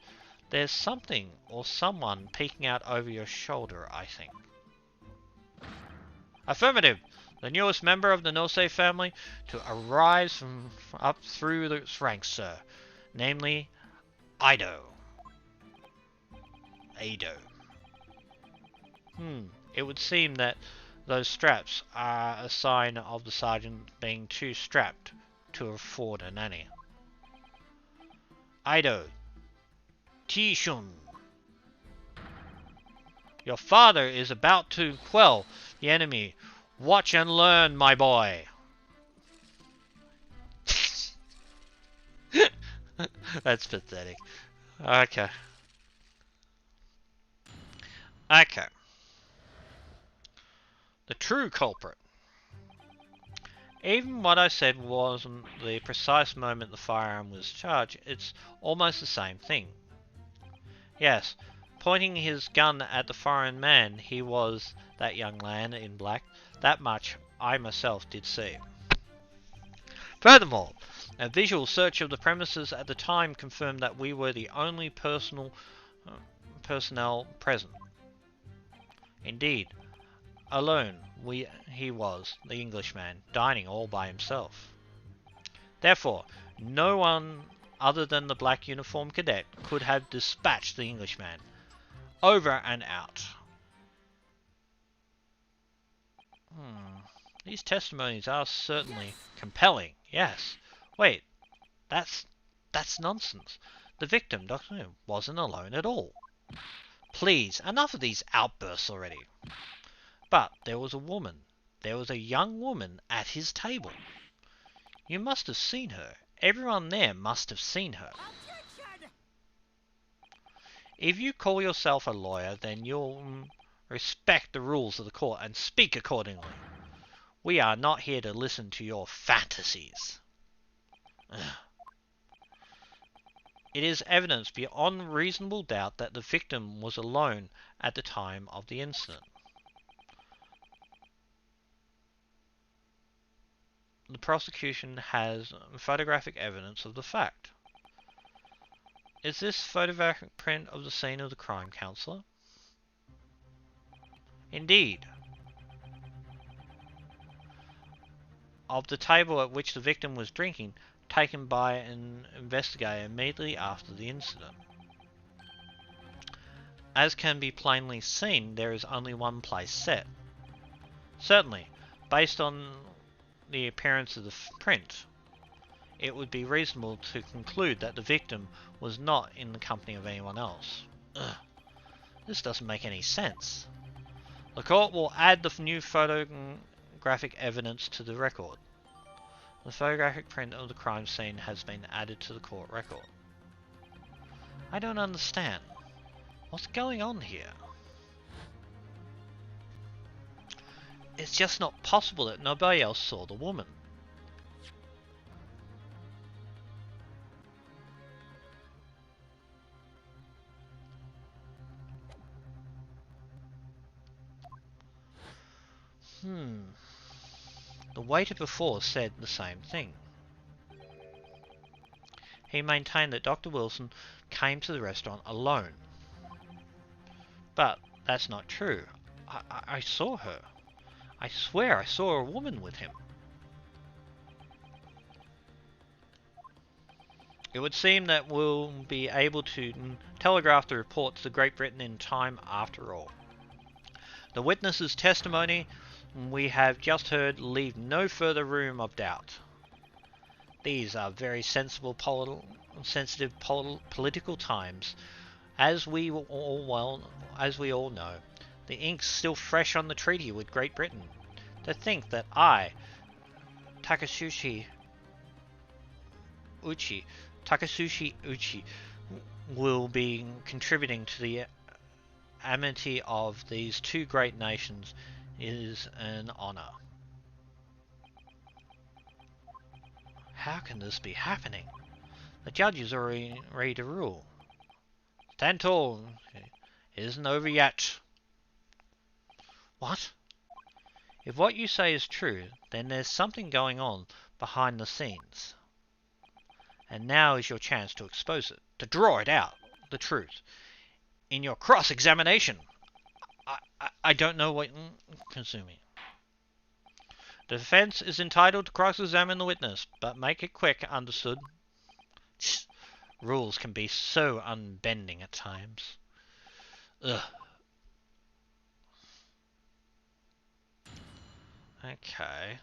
there's something or someone peeking out over your shoulder, I think. Affirmative. The newest member of the Nose family to arise from up through the ranks, sir. Namely, Ido. It would seem that those straps are a sign of the sergeant being too strapped to afford a nanny. Ido. Tishun. Your father is about to quell the enemy. Watch and learn, my boy. That's pathetic. Okay. Okay. The true culprit. Even what I said wasn't the precise moment the firearm was charged, it's almost the same thing. Yes, pointing his gun at the foreign man, he was that young man in black. That much I myself did see. Furthermore, a visual search of the premises at the time confirmed that we were the only personnel present. Indeed, alone he was, the Englishman, dining all by himself. Therefore, no one other than the black uniformed cadet could have dispatched the Englishman. Over and out. These testimonies are certainly compelling. Yes. Wait, that's nonsense. The victim, Doctor, wasn't alone at all. Please, enough of these outbursts already. But there was a woman. There was a young woman at his table. You must have seen her. Everyone there must have seen her. If you call yourself a lawyer, then you'll respect the rules of the court and speak accordingly. We are not here to listen to your fantasies. It is evidence beyond reasonable doubt that the victim was alone at the time of the incident. The prosecution has photographic evidence of the fact. Is this photographic print of the scene of the crime, Counselor? Indeed. Of the table at which the victim was drinking, taken by an investigator immediately after the incident. As can be plainly seen, there is only one place set. Certainly, based on the appearance of the print, it would be reasonable to conclude that the victim was not in the company of anyone else. This doesn't make any sense. The court will add the new photographic evidence to the record. The photographic print of the crime scene has been added to the court record. I don't understand. What's going on here? It's just not possible that nobody else saw the woman. The waiter before said the same thing. He maintained that Dr. Wilson came to the restaurant alone. But that's not true. I saw her. I swear I saw a woman with him. It would seem that we'll be able to telegraph the report to Great Britain in time after all. The witness's testimony we have just heard leave no further room of doubt. These are very sensitive political times, as we all know. The ink's still fresh on the treaty with Great Britain. To think that I, Takasushi Uchi, will be contributing to the amity of these two great nations is an honor. How can this be happening? The judges are ready to rule. Stand tall. It isn't over yet. What? If what you say is true, then there's something going on behind the scenes. And now is your chance to expose it, to draw it out, the truth. In your cross-examination. I don't know what consuming. The defense is entitled to cross-examine the witness, but make it quick, understood? Rules can be so unbending at times. Ugh. Okay.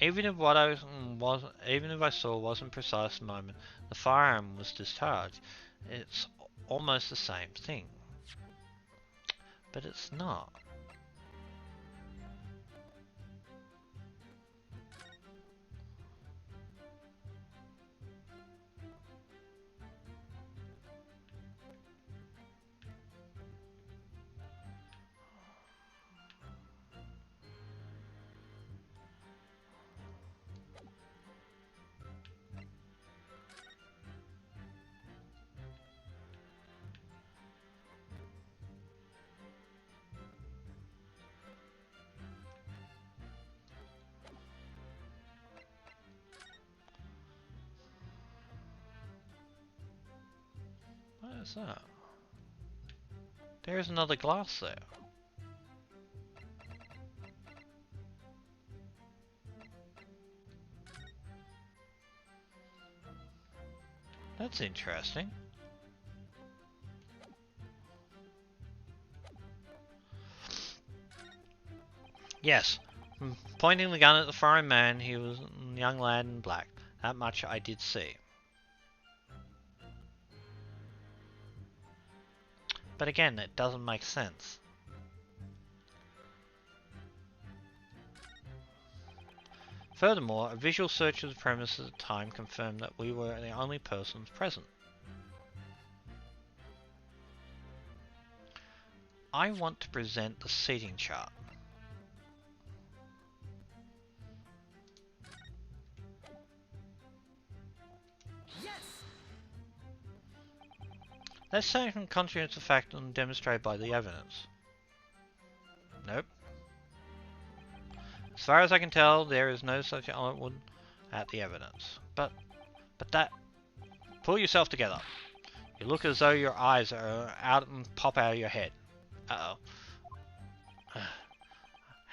Even if I saw wasn't precise at the moment, the firearm was discharged. It's almost the same thing. But it's not. What is that? There's another glass there. That's interesting. Yes, pointing the gun at the foreign man, he was a young lad in black. That much I did see. But again, it doesn't make sense. Furthermore, a visual search of the premises at the time confirmed that we were the only persons present. I want to present the seating chart. Let's say from contrary to fact and demonstrated by the evidence. Nope. As far as I can tell, there is no such outward at the evidence. But that... Pull yourself together. You look as though your eyes are out and pop out of your head. Uh-oh.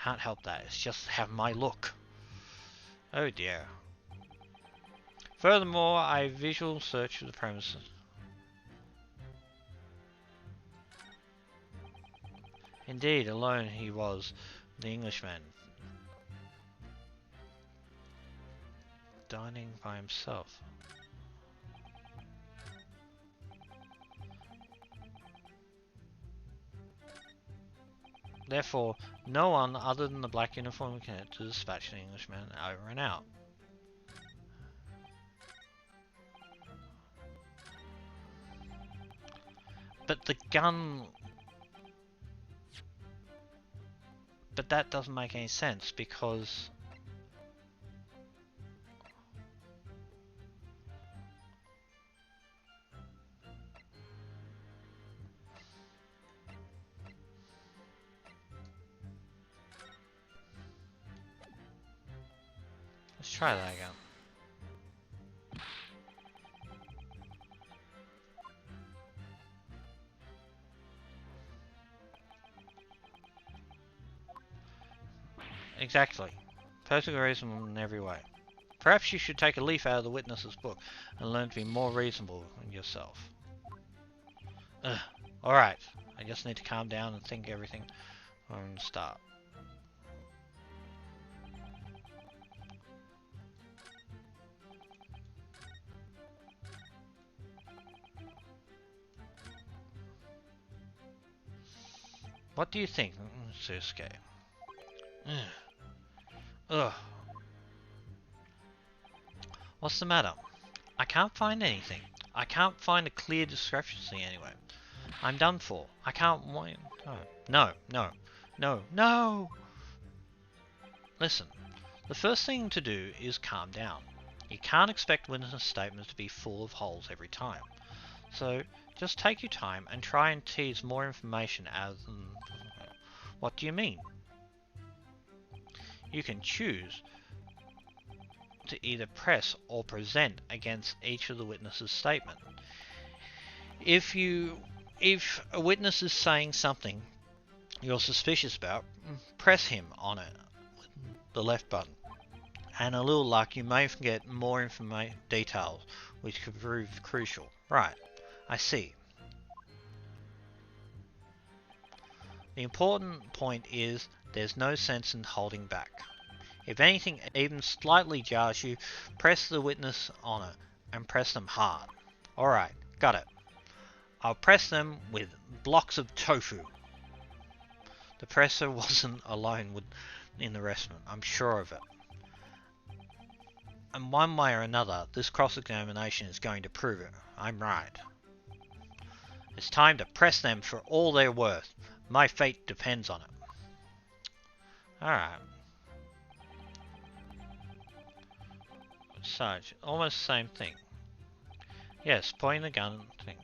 Can't help that. It's just have my look. Oh dear. Furthermore, I visual search of the premises. Indeed, alone he was, the Englishman, dining by himself. Therefore, no one other than the black uniformed cadet to dispatch the Englishman over and out. But the gun... But that doesn't make any sense because... Let's try that again. Exactly. Perfectly reasonable in every way. Perhaps you should take a leaf out of the witness's book and learn to be more reasonable in yourself. Alright, I just need to calm down and think everything from the start. What do you think, Susuke? Ugh. What's the matter? I can't find anything. I can't find a clear discrepancy anywhere. I'm done for. I can't wait. No, no, no, no! Listen, the first thing to do is calm down. You can't expect witness statements to be full of holes every time. So, just take your time and try and tease more information out of them. What do you mean? You can choose to either press or present against each of the witnesses' statement. If a witness is saying something you're suspicious about, press him on it with the left button. And a little luck, you may get more details which could prove crucial. Right, I see. The important point is there's no sense in holding back. If anything even slightly jars you, press the witness on it and press them hard. Alright, got it. I'll press them with blocks of tofu. The presser wasn't alone in the restaurant, I'm sure of it. And one way or another, this cross-examination is going to prove it. I'm right. It's time to press them for all they're worth. My fate depends on it. Alright. Sarge, almost the same thing. Yes, pointing the gun thing.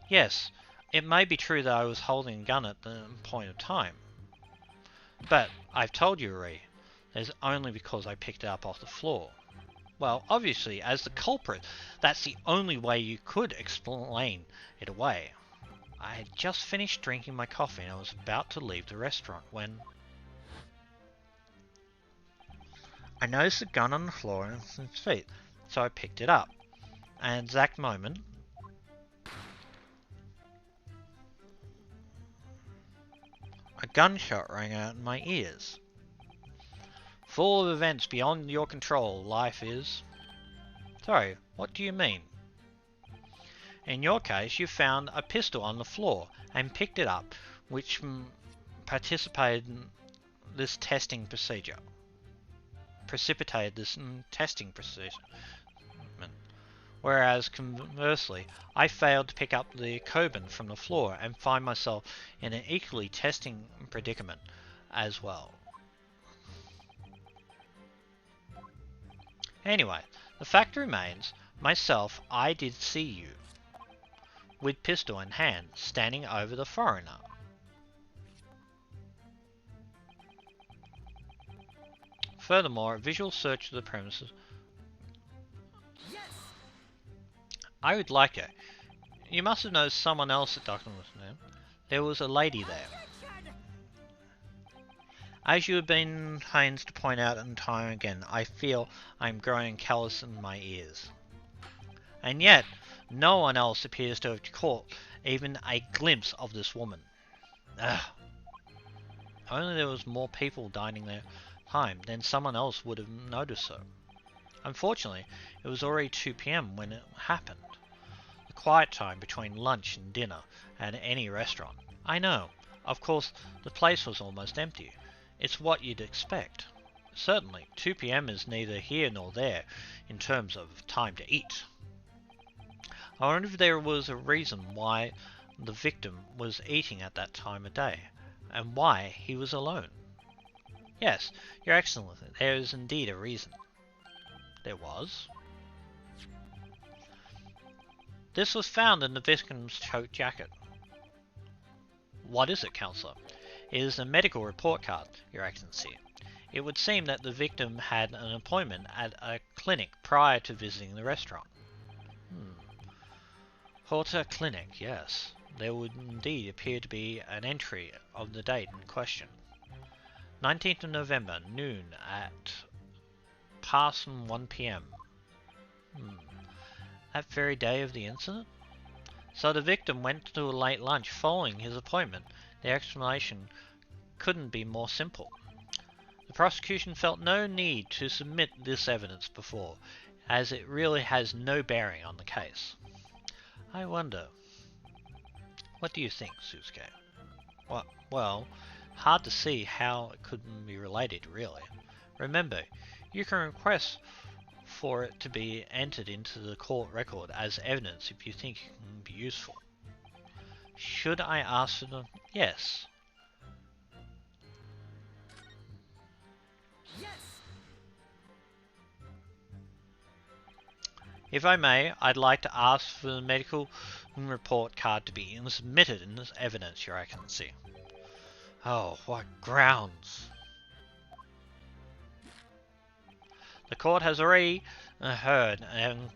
Yes, it may be true that I was holding a gun at the point of time. But, I've told you, Ree, it's only because I picked it up off the floor. Well, obviously, as the culprit, that's the only way you could explain it away. I had just finished drinking my coffee and I was about to leave the restaurant when I noticed the gun on the floor at its feet, so I picked it up. At the exact moment, a gunshot rang out in my ears. Full of events beyond your control, life is. Sorry, what do you mean? In your case, you found a pistol on the floor and picked it up, which precipitated this testing procedure. Whereas, conversely, I failed to pick up the carbine from the floor and find myself in an equally testing predicament as well. Anyway, the fact remains, myself, I did see you, with pistol in hand, standing over the foreigner. Furthermore, a visual search of the premises. Yes. I would like it. You must have noticed someone else at Dr. Wilson. There was a lady there. As you have been pains to point out and time again, I feel I am growing callous in my ears. And yet, no one else appears to have caught even a glimpse of this woman. Ugh. Only there was more people dining there time, then someone else would have noticed so. Unfortunately, it was already 2 p.m. when it happened. The quiet time between lunch and dinner at any restaurant. I know. Of course, the place was almost empty. It's what you'd expect. Certainly, 2 p.m. is neither here nor there in terms of time to eat. I wonder if there was a reason why the victim was eating at that time of day, and why he was alone. Yes, Your Excellency, there is indeed a reason. There was. This was found in the victim's coat jacket. What is it, Counselor? It is a medical report card, Your Excellency. It would seem that the victim had an appointment at a clinic prior to visiting the restaurant. Horta Clinic, yes. There would indeed appear to be an entry of the date in question. 19th of November, noon at past 1 p.m. That very day of the incident? So the victim went to a late lunch following his appointment. The explanation couldn't be more simple. The prosecution felt no need to submit this evidence before, as it really has no bearing on the case. I wonder, what do you think, Suzuki? Well, hard to see how it couldn't be related, really. Remember, you can request for it to be entered into the court record as evidence if you think it can be useful. Should I ask for them? Yes. Yes. If I may, I'd like to ask for the medical report card to be submitted in this evidence, Your Excellency. Oh, what grounds? The court has already heard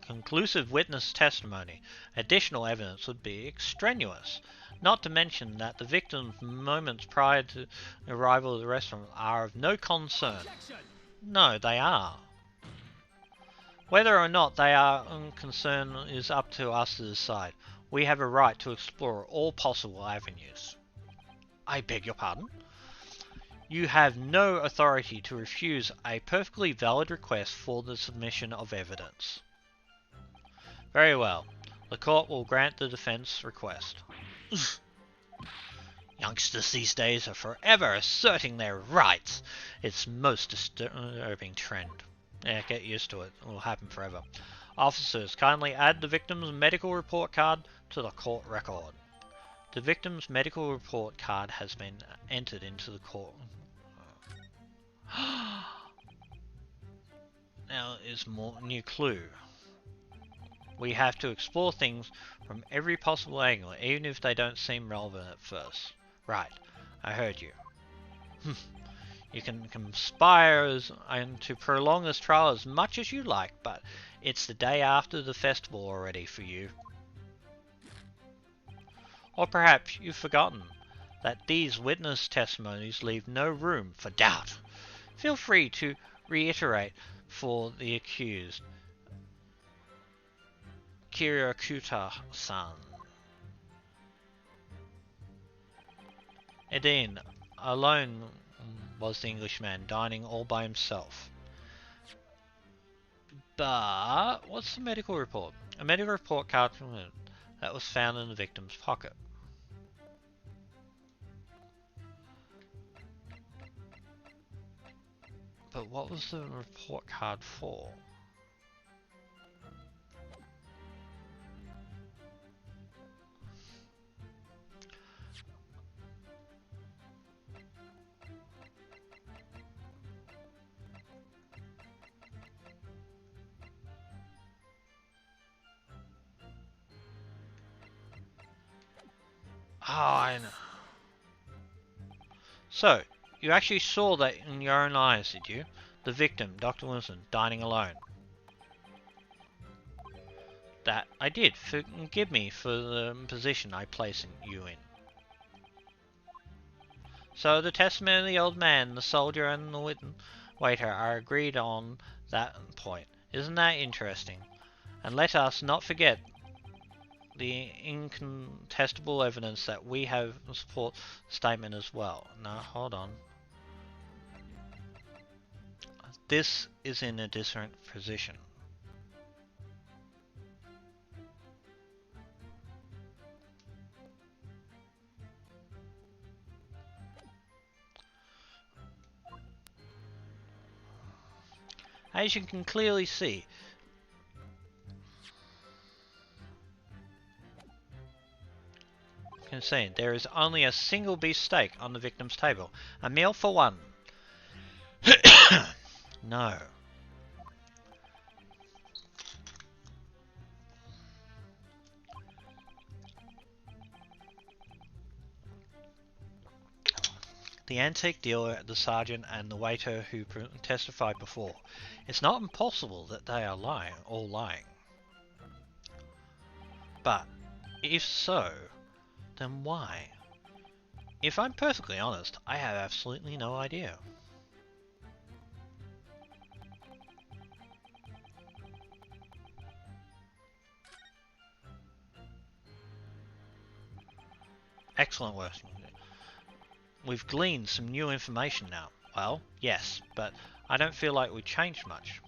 conclusive witness testimony. Additional evidence would be extraneous. Not to mention that the victim's moments prior to the arrival of the restaurant are of no concern. Objection. No, they are. Whether or not they are concerned is up to us to decide. We have a right to explore all possible avenues. I beg your pardon? You have no authority to refuse a perfectly valid request for the submission of evidence. Very well. The court will grant the defense request. Youngsters these days are forever asserting their rights. It's most disturbing trend. Yeah, get used to it. It will happen forever. Officers, kindly add the victim's medical report card to the court record. The victim's medical report card has been entered into the court. Now is more new clue. We have to explore things from every possible angle, even if they don't seem relevant at first. Right, I heard you. You can conspire and to prolong this trial as much as you like, but it's the day after the festival already for you. Or perhaps you've forgotten that these witness testimonies leave no room for doubt. Feel free to reiterate for the accused, Kirakuta-san. Edin, alone was the Englishman, dining all by himself. But what's the medical report? A medical report card that was found in the victim's pocket. But what was the report card for? Oh, I know. So, you actually saw that in your own eyes, did you? The victim, Dr. Wilson, dining alone. That I did. Forgive me for the position I place you in. So the testimony of the old man, the soldier, and the waiter are agreed on that point. Isn't that interesting? And let us not forget the incontestable evidence that we have support statement as well. Now, hold on. This is in a different position. As you can clearly see, there is only a single beef steak on the victim's table. A meal for one. No. The antique dealer, the sergeant, and the waiter who testified before. It's not impossible that they are all lying. But, if so, then why? If I'm perfectly honest, I have absolutely no idea. Excellent work. We've gleaned some new information now. Well, yes, but I don't feel like we changed much.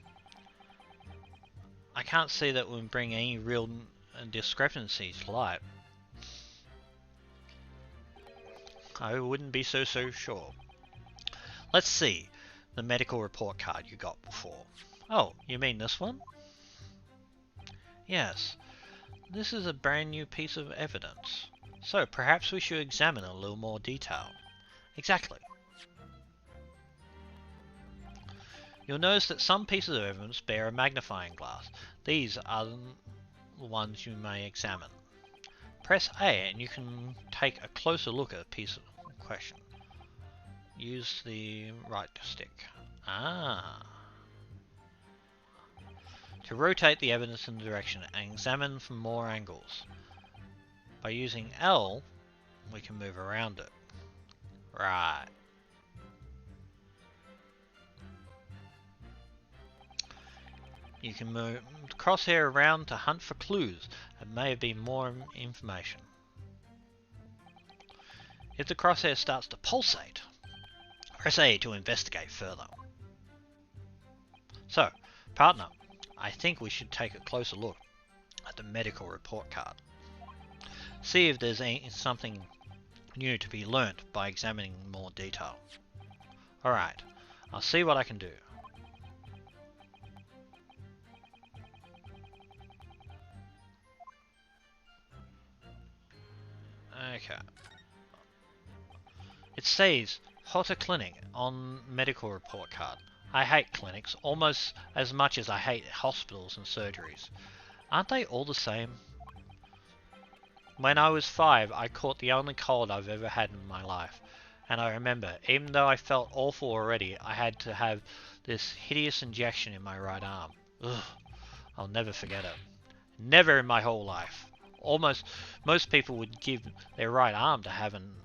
I can't see that we'll bring any real discrepancies to light. I wouldn't be so sure. Let's see the medical report card you got before. Oh, you mean this one? Yes, this is a brand new piece of evidence. So perhaps we should examine a little more detail. Exactly. You'll notice that some pieces of evidence bear a magnifying glass. These are the ones you may examine. Press A and you can take a closer look at a piece of question. Use the right stick. To rotate the evidence in the direction and examine from more angles. By using L, we can move around it. Right. You can move the crosshair around to hunt for clues and may have been more information. If the crosshair starts to pulsate, press A to investigate further. So, partner, I think we should take a closer look at the medical report card. See if there's something new to be learnt by examining more detail. Alright, I'll see what I can do. Okay. It says Hotter Clinic on medical report card. I hate clinics almost as much as I hate hospitals and surgeries. Aren't they all the same? When I was 5, I caught the only cold I've ever had in my life. And I remember, even though I felt awful already, I had to have this hideous injection in my right arm. Ugh, I'll never forget it. Never in my whole life. Most people would give their right arm to having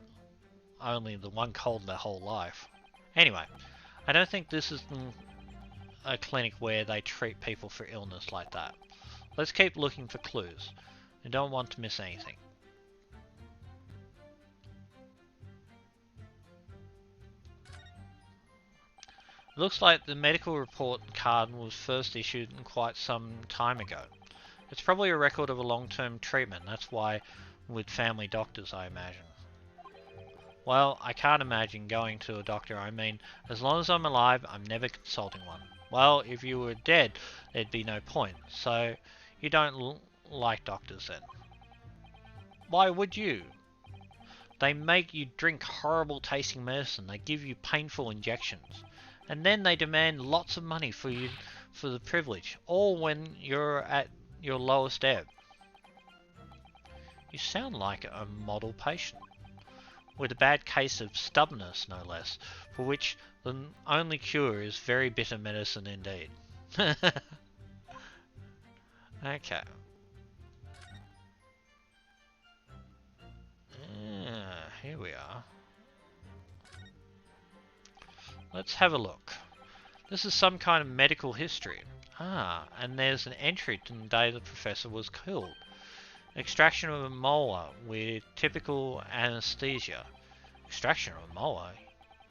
only the one cold in their whole life. Anyway, I don't think this is a clinic where they treat people for illness like that. Let's keep looking for clues. I don't want to miss anything. It looks like the medical report card was first issued quite some time ago. It's probably a record of a long-term treatment. That's why with family doctors, I imagine. Well, I can't imagine going to a doctor. I mean, as long as I'm alive, I'm never consulting one. Well, if you were dead, there'd be no point. So, you don't like doctors then? Why would you? They make you drink horrible tasting medicine. They give you painful injections. And then they demand lots of money for you for the privilege. All when you're at your lowest ebb. You sound like a model patient. With a bad case of stubbornness, no less, for which the only cure is very bitter medicine indeed. Okay. Here we are. Let's have a look. This is some kind of medical history. And there's an entry to the day the professor was killed. Extraction of a molar with typical anesthesia. Extraction of a molar?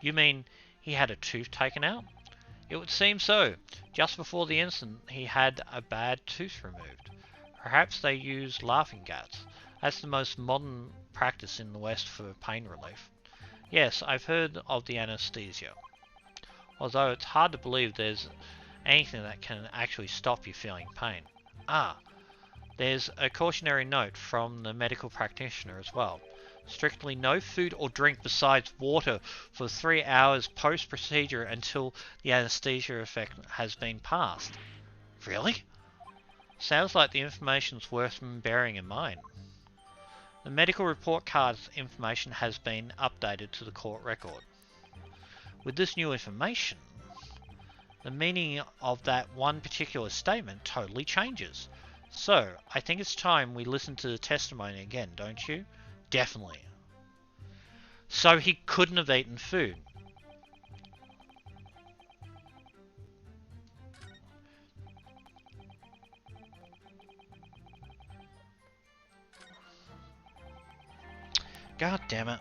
You mean he had a tooth taken out? It would seem so. Just before the incident, he had a bad tooth removed. Perhaps they used laughing gas. That's the most modern practice in the West for pain relief. Yes, I've heard of the anesthesia. Although it's hard to believe there's anything that can actually stop you feeling pain. There's a cautionary note from the medical practitioner as well. Strictly no food or drink besides water for 3 hours post-procedure until the anesthesia effect has been passed. Really? Sounds like the information's worth bearing in mind. The medical report card's information has been updated to the court record. With this new information, the meaning of that one particular statement totally changes. So, I think it's time we listen to the testimony again, don't you? Definitely. So he couldn't have eaten food. God damn it.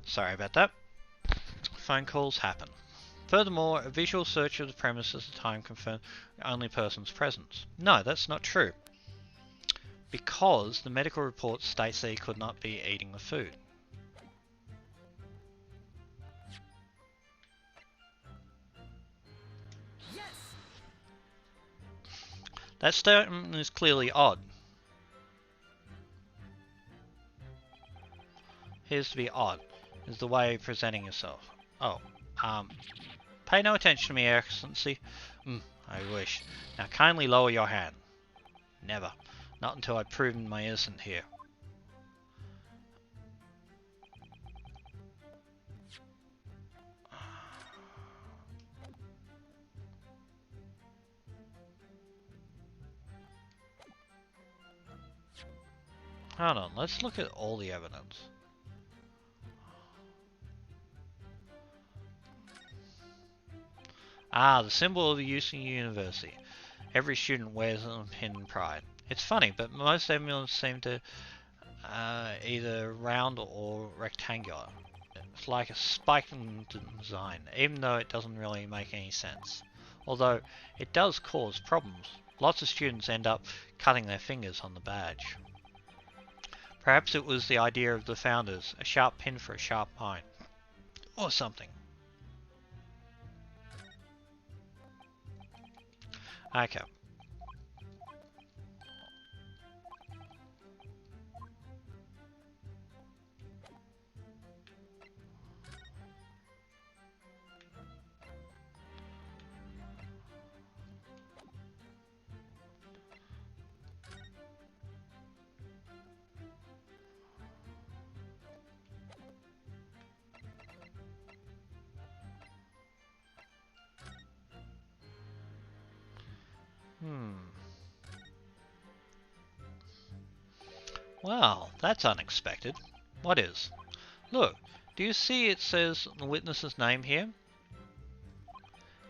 Sorry about that. Phone calls happen. Furthermore, a visual search of the premises at the time confirmed the only person's presence. No, that's not true. Because the medical report states that he could not be eating the food. Yes. That statement is clearly odd. Here's to be odd, is the way of presenting yourself. Oh, pay no attention to me, Excellency. I wish. Now kindly lower your hand. Never. Not until I've proven my innocence here. Hold on, let's look at all the evidence. Ah, the symbol of the UC University. Every student wears it on pin and pride. It's funny, but most emblems seem to either round or rectangular. It's like a spiked design, even though it doesn't really make any sense. Although, it does cause problems. Lots of students end up cutting their fingers on the badge. Perhaps it was the idea of the founders, a sharp pin for a sharp mind. Or something. Okay. Well, that's unexpected. What is? Look, do you see it says the witness's name here?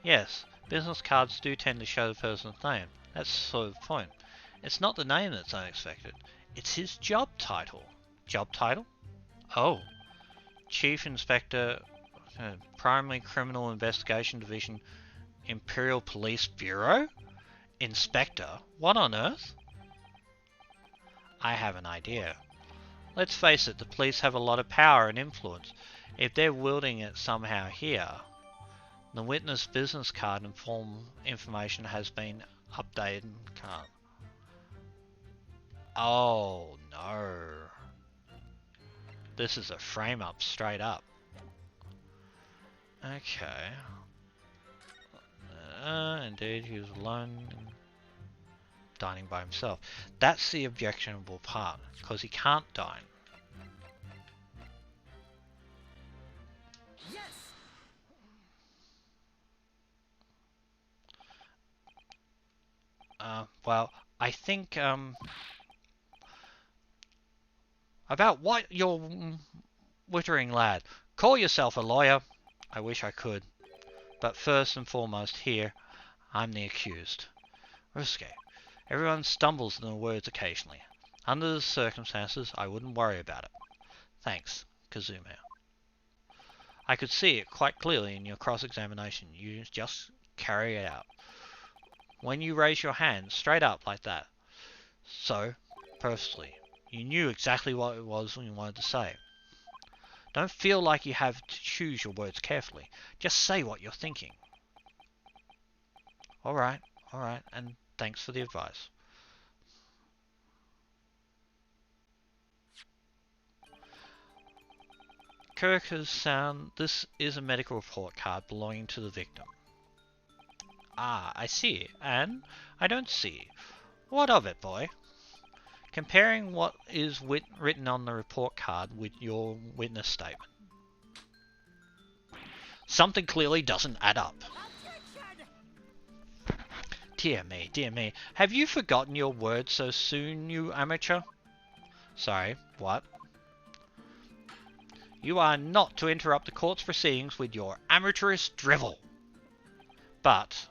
Yes, business cards do tend to show the person's name. That's sort of the point. It's not the name that's unexpected. It's his job title. Job title? Oh. Chief Inspector, Primary Criminal Investigation Division, Imperial Police Bureau? Inspector? What on earth? I have an idea. Let's face it, the police have a lot of power and influence. If they're wielding it somehow here, the witness business card and form information has been updated and can't. Oh no. This is a frame up straight up. Okay. Indeed, he was alone, dining by himself. That's the objectionable part, because he can't dine. Yes. Well, I think, about what you're wittering, lad. Call yourself a lawyer. I wish I could. But first and foremost here, I'm the accused. Ryunosuke. Everyone stumbles in their words occasionally. Under the circumstances, I wouldn't worry about it. Thanks, Kazume. I could see it quite clearly in your cross-examination. You just carry it out. When you raise your hand straight up like that. So, purposely. You knew exactly what it was you wanted to say. Don't feel like you have to choose your words carefully. Just say what you're thinking. Alright, and thanks for the advice. Kirkus-san, this is a medical report card belonging to the victim. Ah, I see. And I don't see. What of it, boy? Comparing what is written on the report card with your witness statement. Something clearly doesn't add up. Dear me. Have you forgotten your words so soon, you amateur? Sorry, what? You are not to interrupt the court's proceedings with your amateurish drivel. But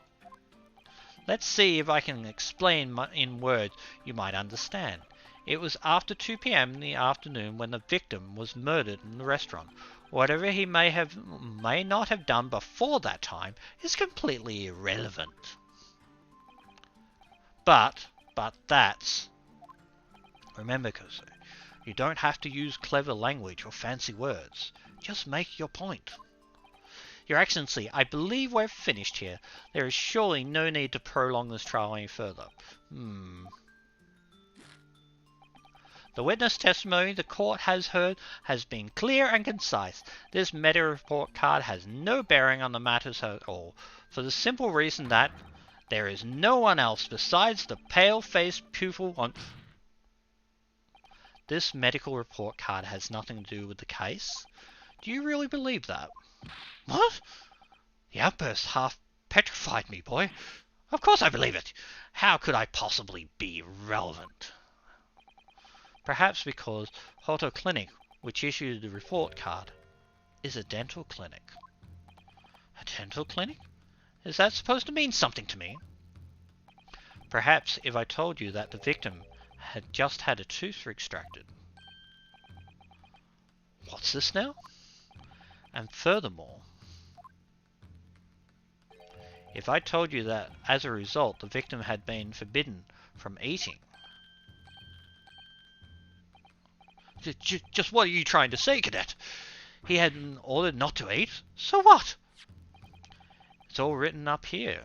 let's see if I can explain in words you might understand. It was after 2 p.m. in the afternoon when the victim was murdered in the restaurant. Whatever he may not have done before that time is completely irrelevant. But that's... Remember, Kosu, you don't have to use clever language or fancy words. Just make your point. Your Excellency, I believe we're finished here. There is surely no need to prolong this trial any further. The witness testimony the court has heard has been clear and concise. This medical report card has no bearing on the matters at all, for the simple reason that there is no one else besides the pale-faced pupil on... This medical report card has nothing to do with the case? Do you really believe that? What? The outburst half petrified me, boy. Of course I believe it. How could I possibly be relevant? Perhaps because Hoto Clinic, which issued the report card, is a dental clinic. A dental clinic? Is that supposed to mean something to me? Perhaps if I told you that the victim had just had a tooth extracted. What's this now? And furthermore, if I told you that as a result the victim had been forbidden from eating. Just what are you trying to say, Cadet? He had been ordered not to eat? So what? It's all written up here.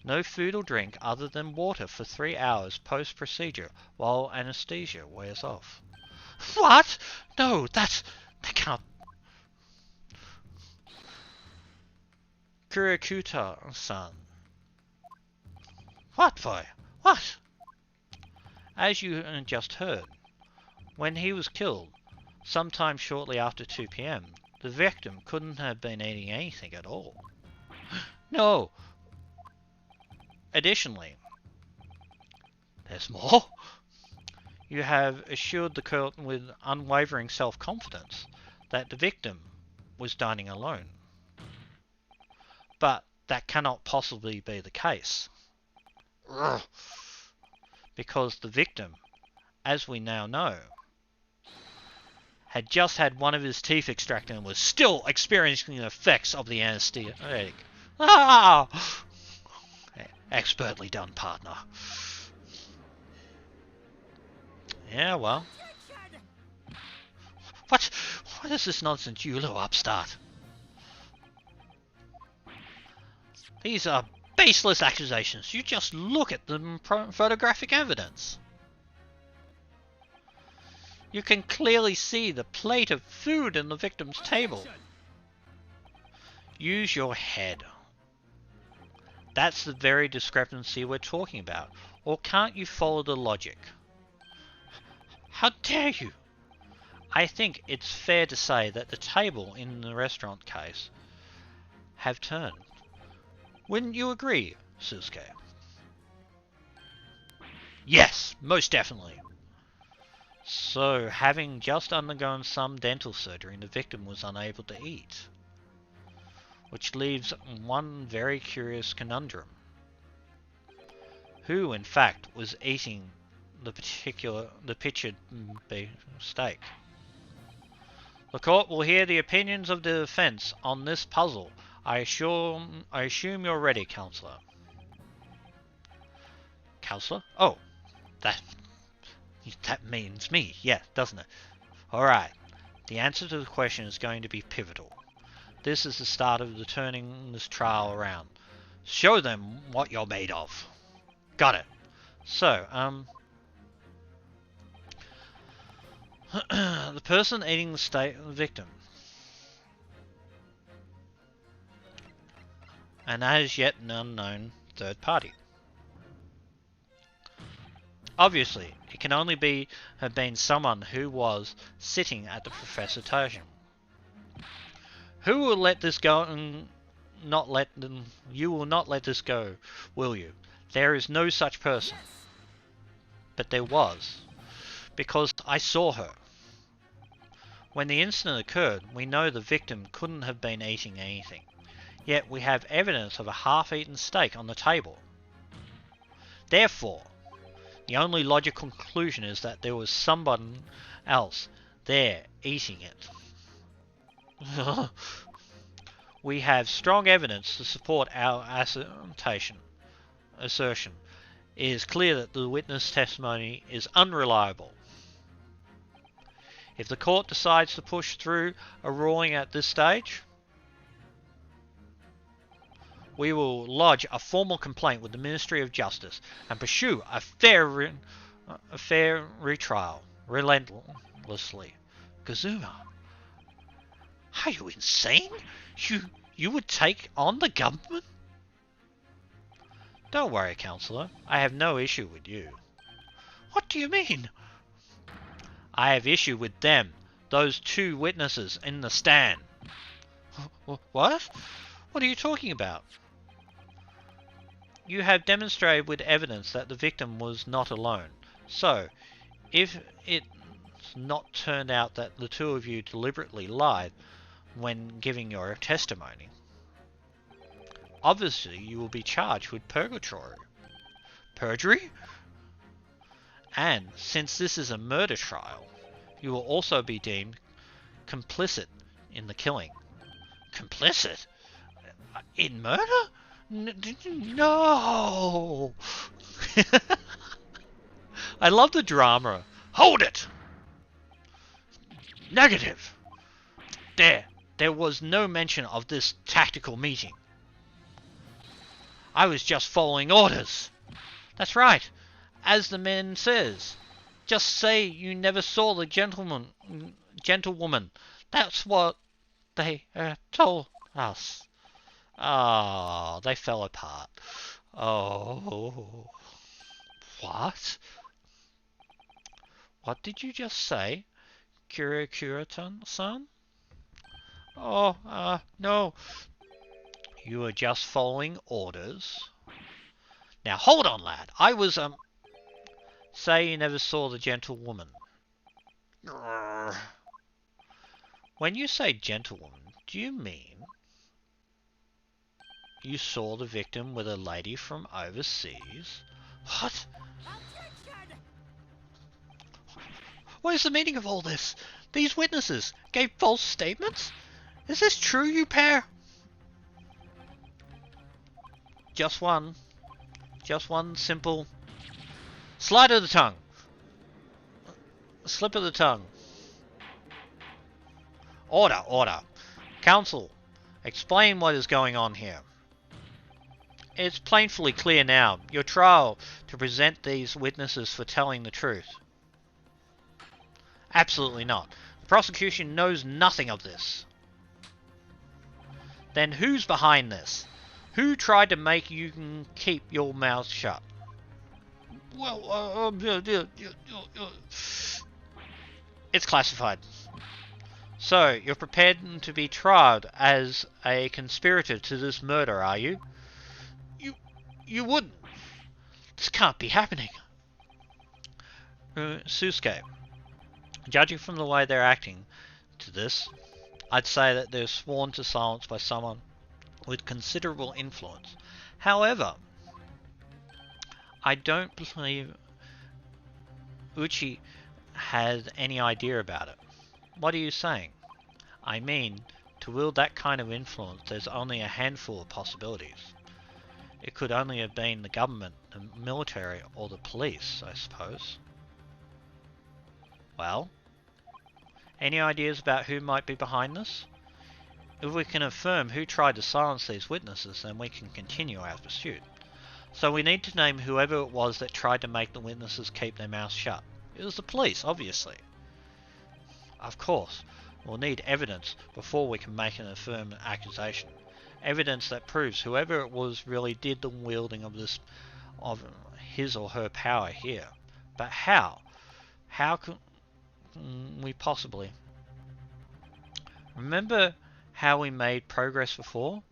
No food or drink other than water for 3 hours post-procedure while anesthesia wears off. What? No, that can't... Kurikuta-san. What, boy? What? As you just heard, when he was killed, sometime shortly after 2 p.m., the victim couldn't have been eating anything at all. No! Additionally, there's more. You have assured the court with unwavering self-confidence that the victim was dining alone. But that cannot possibly be the case. Because the victim, as we now know, had just had one of his teeth extracted and was still experiencing the effects of the anesthetic. Ah! Expertly done, partner. Yeah, well. What is this nonsense, you little upstart? These are baseless accusations. You just look at the photographic evidence. You can clearly see the plate of food in the victim's table. Use your head. That's the very discrepancy we're talking about. Or can't you follow the logic? How dare you? I think it's fair to say that the table in the restaurant case have turned. Wouldn't you agree, Susuke? Yes, most definitely. So, having just undergone some dental surgery, the victim was unable to eat. Which leaves one very curious conundrum. Who, in fact, was eating the pictured steak? The court will hear the opinions of the defense on this puzzle. I assume you're ready, Counselor. Counselor? Oh, that means me, yeah, doesn't it? Alright, the answer to the question is going to be pivotal. This is the start of turning this trial around. Show them what you're made of. Got it. So, the person eating the steak, the victim, an as yet unknown third party. Obviously, it can only have been someone who was sitting at the professor's table. Who will let this go and not let them? You will not let this go, will you? There is no such person. But there was, because I saw her. When the incident occurred, we know the victim couldn't have been eating anything. Yet we have evidence of a half-eaten steak on the table. Therefore, the only logical conclusion is that there was someone else there eating it. We have strong evidence to support our assertion. It is clear that the witness testimony is unreliable. If the court decides to push through a ruling at this stage, we will lodge a formal complaint with the Ministry of Justice and pursue a fair retrial relentlessly. Kazuma, are you insane? You would take on the government? Don't worry, Counselor. I have no issue with you. What do you mean? I have issue with them, those two witnesses in the stand. What? What are you talking about? You have demonstrated with evidence that the victim was not alone. So, if it's not turned out that the two of you deliberately lied when giving your testimony, obviously you will be charged with purgatory. Perjury? And since this is a murder trial, you will also be deemed complicit in the killing. Complicit? In murder? No! I love the drama. Hold it! Negative! There was no mention of this tactical meeting. I was just following orders. That's right. As the man says, just say you never saw the gentlewoman. That's what they told us. Oh, they fell apart. Oh. What? What did you just say, Kira-san? Oh, no. You were just following orders. Now, hold on, lad. I was, Say you never saw the gentlewoman. When you say gentlewoman, do you mean you saw the victim with a lady from overseas? What? What is the meaning of all this? These witnesses gave false statements? Is this true, you pair? Just one simple slide of the tongue. Slip of the tongue. Order. Counsel, explain what is going on here. It's painfully clear now. Your trial to present these witnesses for telling the truth. Absolutely not. The prosecution knows nothing of this. Then who's behind this? Who tried to make you keep your mouth shut? Well, it's classified. So, you're prepared to be tried as a conspirator to this murder, are you? You wouldn't. This can't be happening. Susuke, judging from the way they're acting to this, I'd say that they're sworn to silence by someone with considerable influence. However, I don't believe Uchi had any idea about it. What are you saying? I mean, to wield that kind of influence, there's only a handful of possibilities. It could only have been the government, the military, or the police, I suppose. Well, any ideas about who might be behind this? If we can affirm who tried to silence these witnesses, then we can continue our pursuit. So we need to name whoever it was that tried to make the witnesses keep their mouths shut. It was the police, obviously. Of course, we'll need evidence before we can make an affirmed accusation. Evidence that proves whoever it was really did the wielding of his or her power here. But how? How can we possibly? Remember how we made progress before?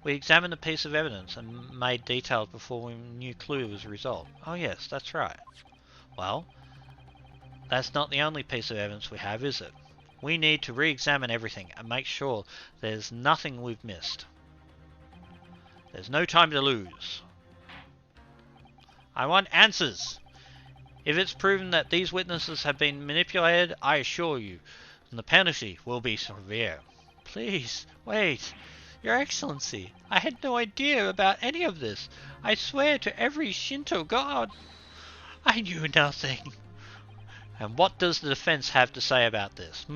We examined a piece of evidence and made details before we knew clue was a result. Oh yes, that's right. Well, that's not the only piece of evidence we have, is it? We need to re-examine everything and make sure there's nothing we've missed. There's no time to lose. I want answers. If it's proven that these witnesses have been manipulated, I assure you, the penalty will be severe. Please, wait. Your Excellency, I had no idea about any of this. I swear to every Shinto god, I knew nothing. And what does the defense have to say about this?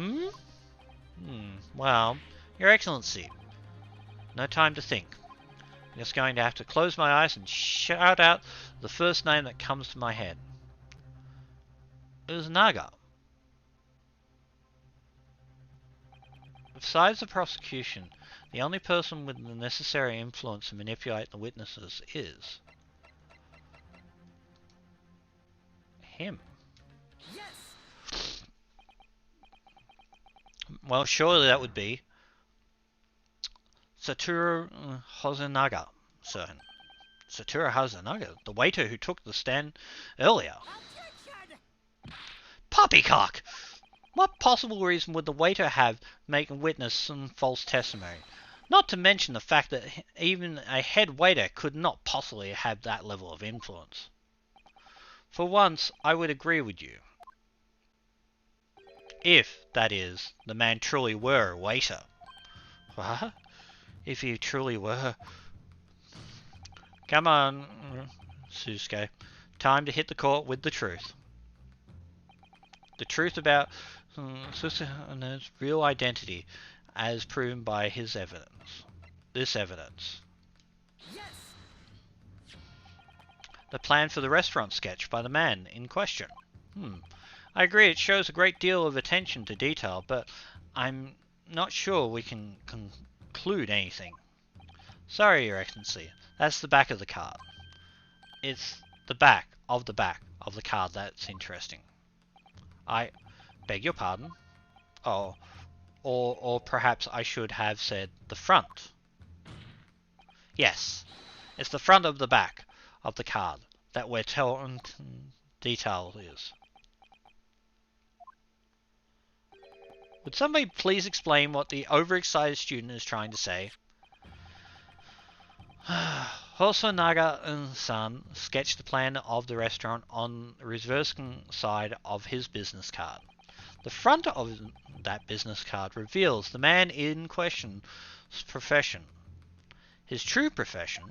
Well, Your Excellency, no time to think. I'm just going to have to close my eyes and shout out the first name that comes to my head. Uznaga. Besides the prosecution, the only person with the necessary influence to manipulate the witnesses is him. Yes. Well, surely that would be Satoru Hosonaga, sir. Satoru Hosonaga, the waiter who took the stand earlier. Poppycock! What possible reason would the waiter have to make a witness some false testimony? Not to mention the fact that even a head waiter could not possibly have that level of influence. For once, I would agree with you. If, that is, the man truly were a waiter. What? If he truly were... Come on, Susuke. Time to hit the court with the truth. The truth about Susuke's real identity as proven by his evidence. This evidence. Yes. The plan for the restaurant sketch by the man in question. I agree it shows a great deal of attention to detail, but I'm not sure we can conclude anything. Sorry, Your Excellency. That's the back of the card. It's the back of the card that's interesting. I beg your pardon? Oh, or perhaps I should have said the front. Yes, it's the front of the back of the card that where detail is. Would somebody please explain what the overexcited student is trying to say? Hosonaga-san sketched the plan of the restaurant on the reverse side of his business card. The front of that business card reveals the man in question's profession. His true profession.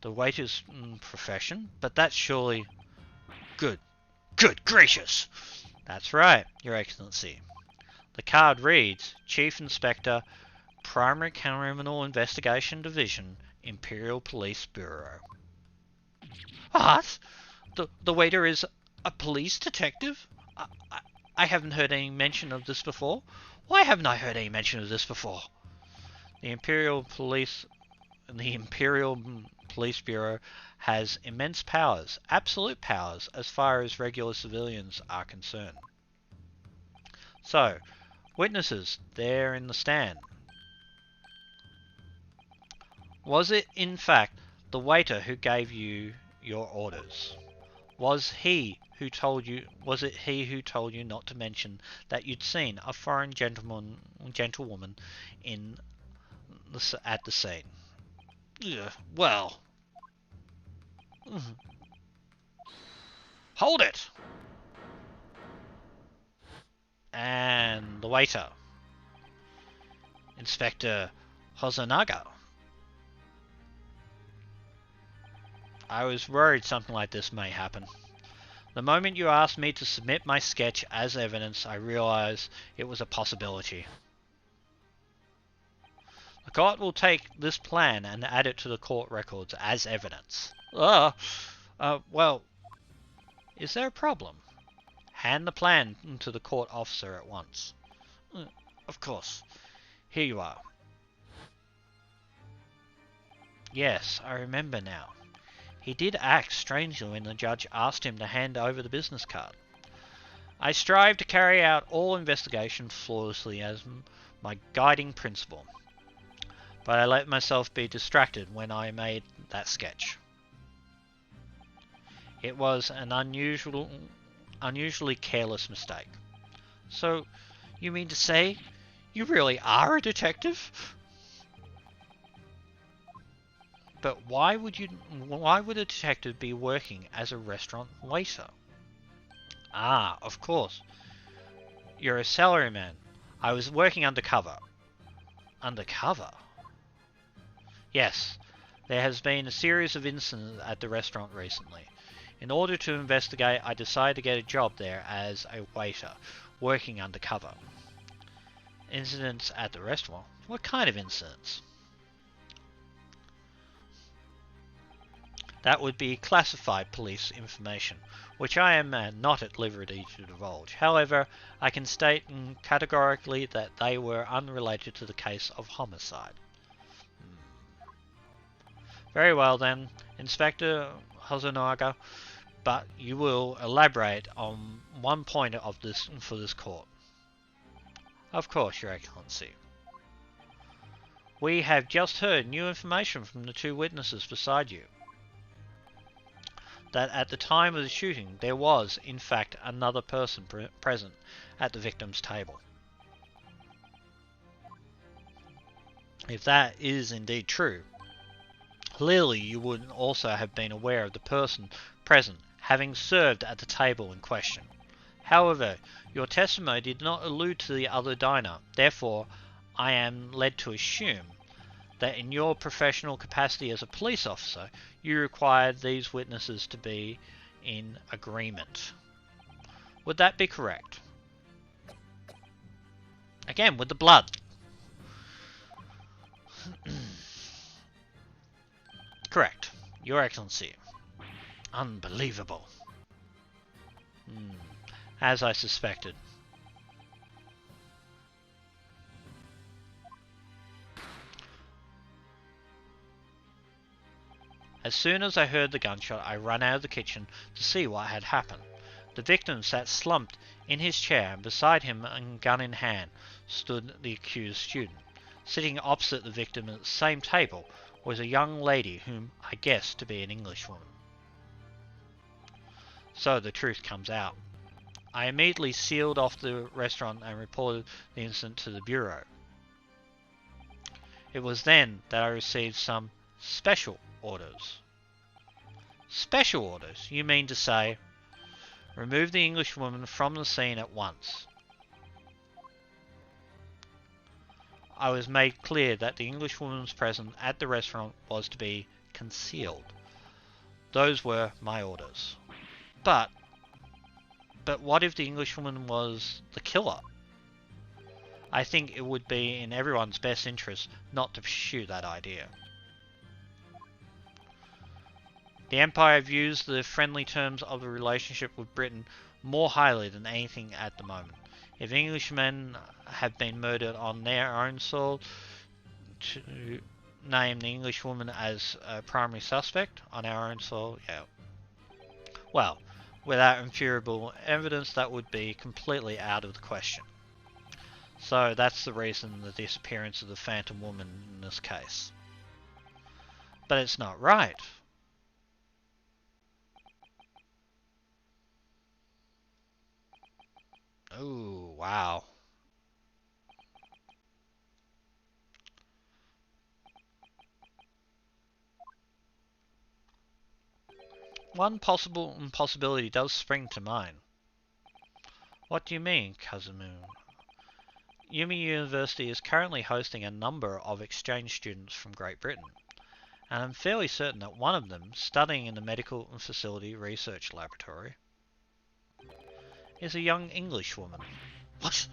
The waiter's profession. But that's surely... Good gracious! That's right, Your Excellency. The card reads, Chief Inspector, Primary Criminal Investigation Division, Imperial Police Bureau. What? The waiter is a police detective? I haven't heard any mention of this before. Why haven't I heard any mention of this before? The Imperial Police Bureau has immense powers, absolute powers, as far as regular civilians are concerned. So, witnesses, there in the stand. Was it, in fact, the waiter who gave you your orders? Was it he who told you not to mention that you'd seen a foreign gentlewoman at the scene? Well... Hold it! And the waiter. Inspector Hosonaga. I was worried something like this may happen. The moment you asked me to submit my sketch as evidence, I realized it was a possibility. The court will take this plan and add it to the court records as evidence. Well, is there a problem? Hand the plan to the court officer at once. Of course. Here you are. Yes, I remember now. He did act strangely when the judge asked him to hand over the business card. I strive to carry out all investigation flawlessly as my guiding principle, but I let myself be distracted when I made that sketch. It was an unusually careless mistake. So, you mean to say you really are a detective? But why would a detective be working as a restaurant waiter? Ah, of course. You're a salaryman. I was working undercover. Undercover? Yes. There has been a series of incidents at the restaurant recently. In order to investigate, I decided to get a job there as a waiter, working undercover. Incidents at the restaurant? What kind of incidents? That would be classified police information, which I am not at liberty to divulge. However, I can state categorically that they were unrelated to the case of homicide. Very well then, Inspector Hosonaga, but you will elaborate on one point of this for this court. Of course, Your Excellency. We have just heard new information from the two witnesses beside you. That at the time of the shooting there was, in fact, another person present at the victim's table. If that is indeed true, clearly you would also have been aware of the person present having served at the table in question. However, your testimony did not allude to the other diner. Therefore, I am led to assume that in your professional capacity as a police officer, you required these witnesses to be in agreement. Would that be correct? Again, with the blood. Correct, Your Excellency. Unbelievable. As I suspected. As soon as I heard the gunshot, I ran out of the kitchen to see what had happened. The victim sat slumped in his chair, and beside him, gun in hand, stood the accused student. Sitting opposite the victim at the same table was a young lady whom I guessed to be an Englishwoman. So the truth comes out. I immediately sealed off the restaurant and reported the incident to the Bureau. It was then that I received some special orders. Special orders? You mean to say, remove the Englishwoman from the scene at once. I was made clear that the Englishwoman's presence at the restaurant was to be concealed. Those were my orders. But what if the Englishwoman was the killer? I think it would be in everyone's best interest not to pursue that idea. The Empire views the friendly terms of the relationship with Britain more highly than anything at the moment. If Englishmen have been murdered on their own soil, to name the Englishwoman as a primary suspect on our own soil, yeah. Well, without empirical evidence, that would be completely out of the question. So that's the reason the disappearance of the Phantom Woman in this case. But it's not right. Oh, wow. One possibility does spring to mind. What do you mean, Kazumu? Yumi University is currently hosting a number of exchange students from Great Britain, and I'm fairly certain that one of them, studying in the Medical Facility Research Laboratory, is a young English woman. What?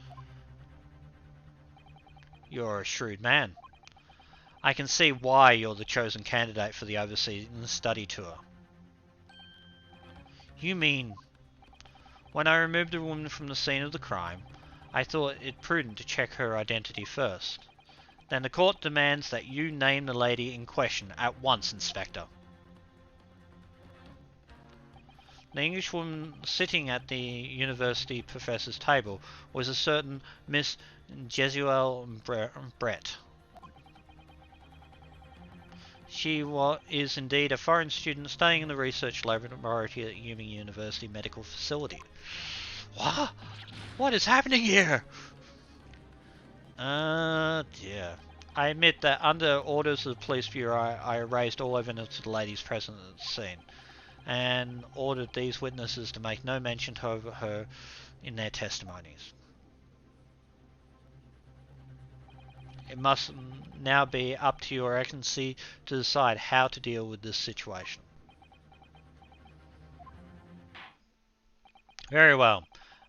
You're a shrewd man. I can see why you're the chosen candidate for the overseas study tour. You mean, when I removed the woman from the scene of the crime, I thought it prudent to check her identity first. Then the court demands that you name the lady in question at once, Inspector. The Englishwoman sitting at the university professor's table was a certain Miss Jesuel Brett. She is indeed a foreign student studying in the research laboratory at Yuma University Medical Facility. What? What is happening here? Dear. I admit that under orders of the police bureau, I erased all evidence of the ladies present at the scene, and ordered these witnesses to make no mention of her in their testimonies. It must now be up to your excellency to decide how to deal with this situation. Very well.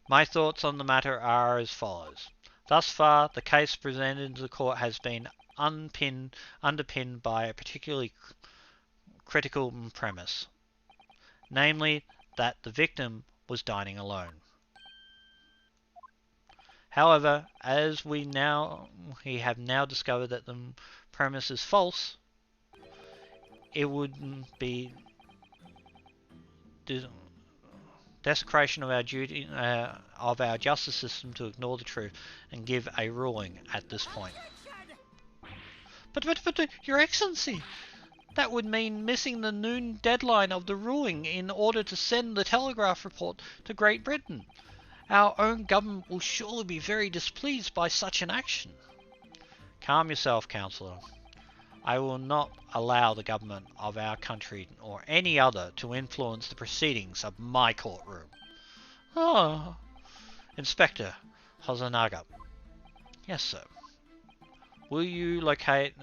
My thoughts on the matter are as follows. Thus far, the case presented to the court has been underpinned by a particularly critical premise, namely that the victim was dining alone. However, as we have now discovered that the premise is false, it would be desecration of our duty of our justice system to ignore the truth and give a ruling at this point. But, Your Excellency, that would mean missing the noon deadline of the ruling in order to send the telegraph report to Great Britain. Our own government will surely be very displeased by such an action. Calm yourself, Councillor. I will not allow the government of our country or any other to influence the proceedings of my courtroom. Oh. Inspector Hosonaga. Yes, sir. Will you locate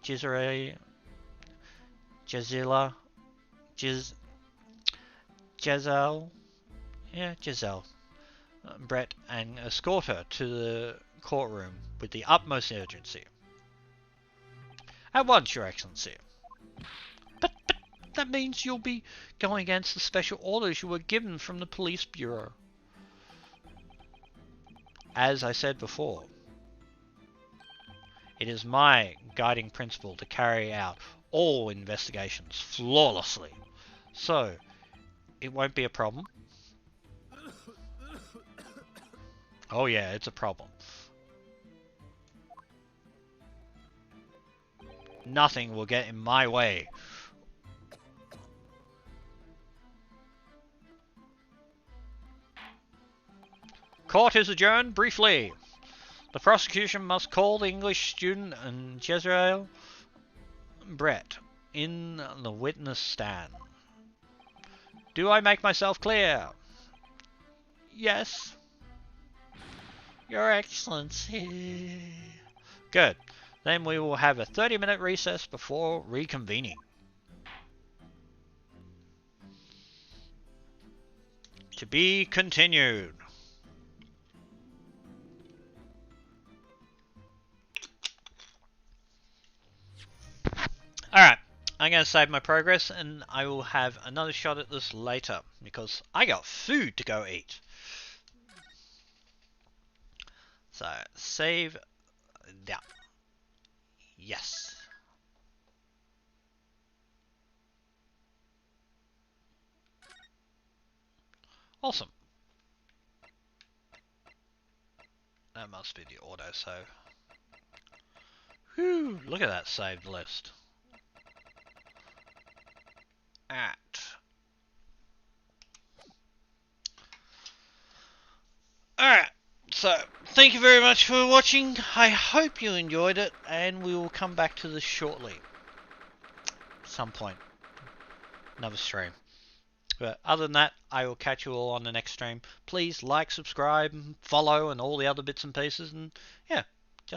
Gisela Brett and escort her to the courtroom with the utmost urgency? At once, Your Excellency. But that means you'll be going against the special orders you were given from the police bureau. As I said before, it is my guiding principle to carry out all investigations flawlessly. So, it won't be a problem. Oh yeah, it's a problem. Nothing will get in my way. Court is adjourned briefly. The prosecution must call the English student and Jezreel Brett in the witness stand. Do I make myself clear? Yes. Your Excellency. Good. Then we will have a 30-minute recess before reconvening. To be continued. Alright, I'm going to save my progress and I will have another shot at this later because I got food to go eat. So, save that. Yes. Awesome. That must be the autosave. Whew, look at that saved list. Alright, so thank you very much for watching. I hope you enjoyed it, and we will come back to this shortly. Some point. Another stream. But other than that, I will catch you all on the next stream. Please like, subscribe, follow, and all the other bits and pieces. And yeah,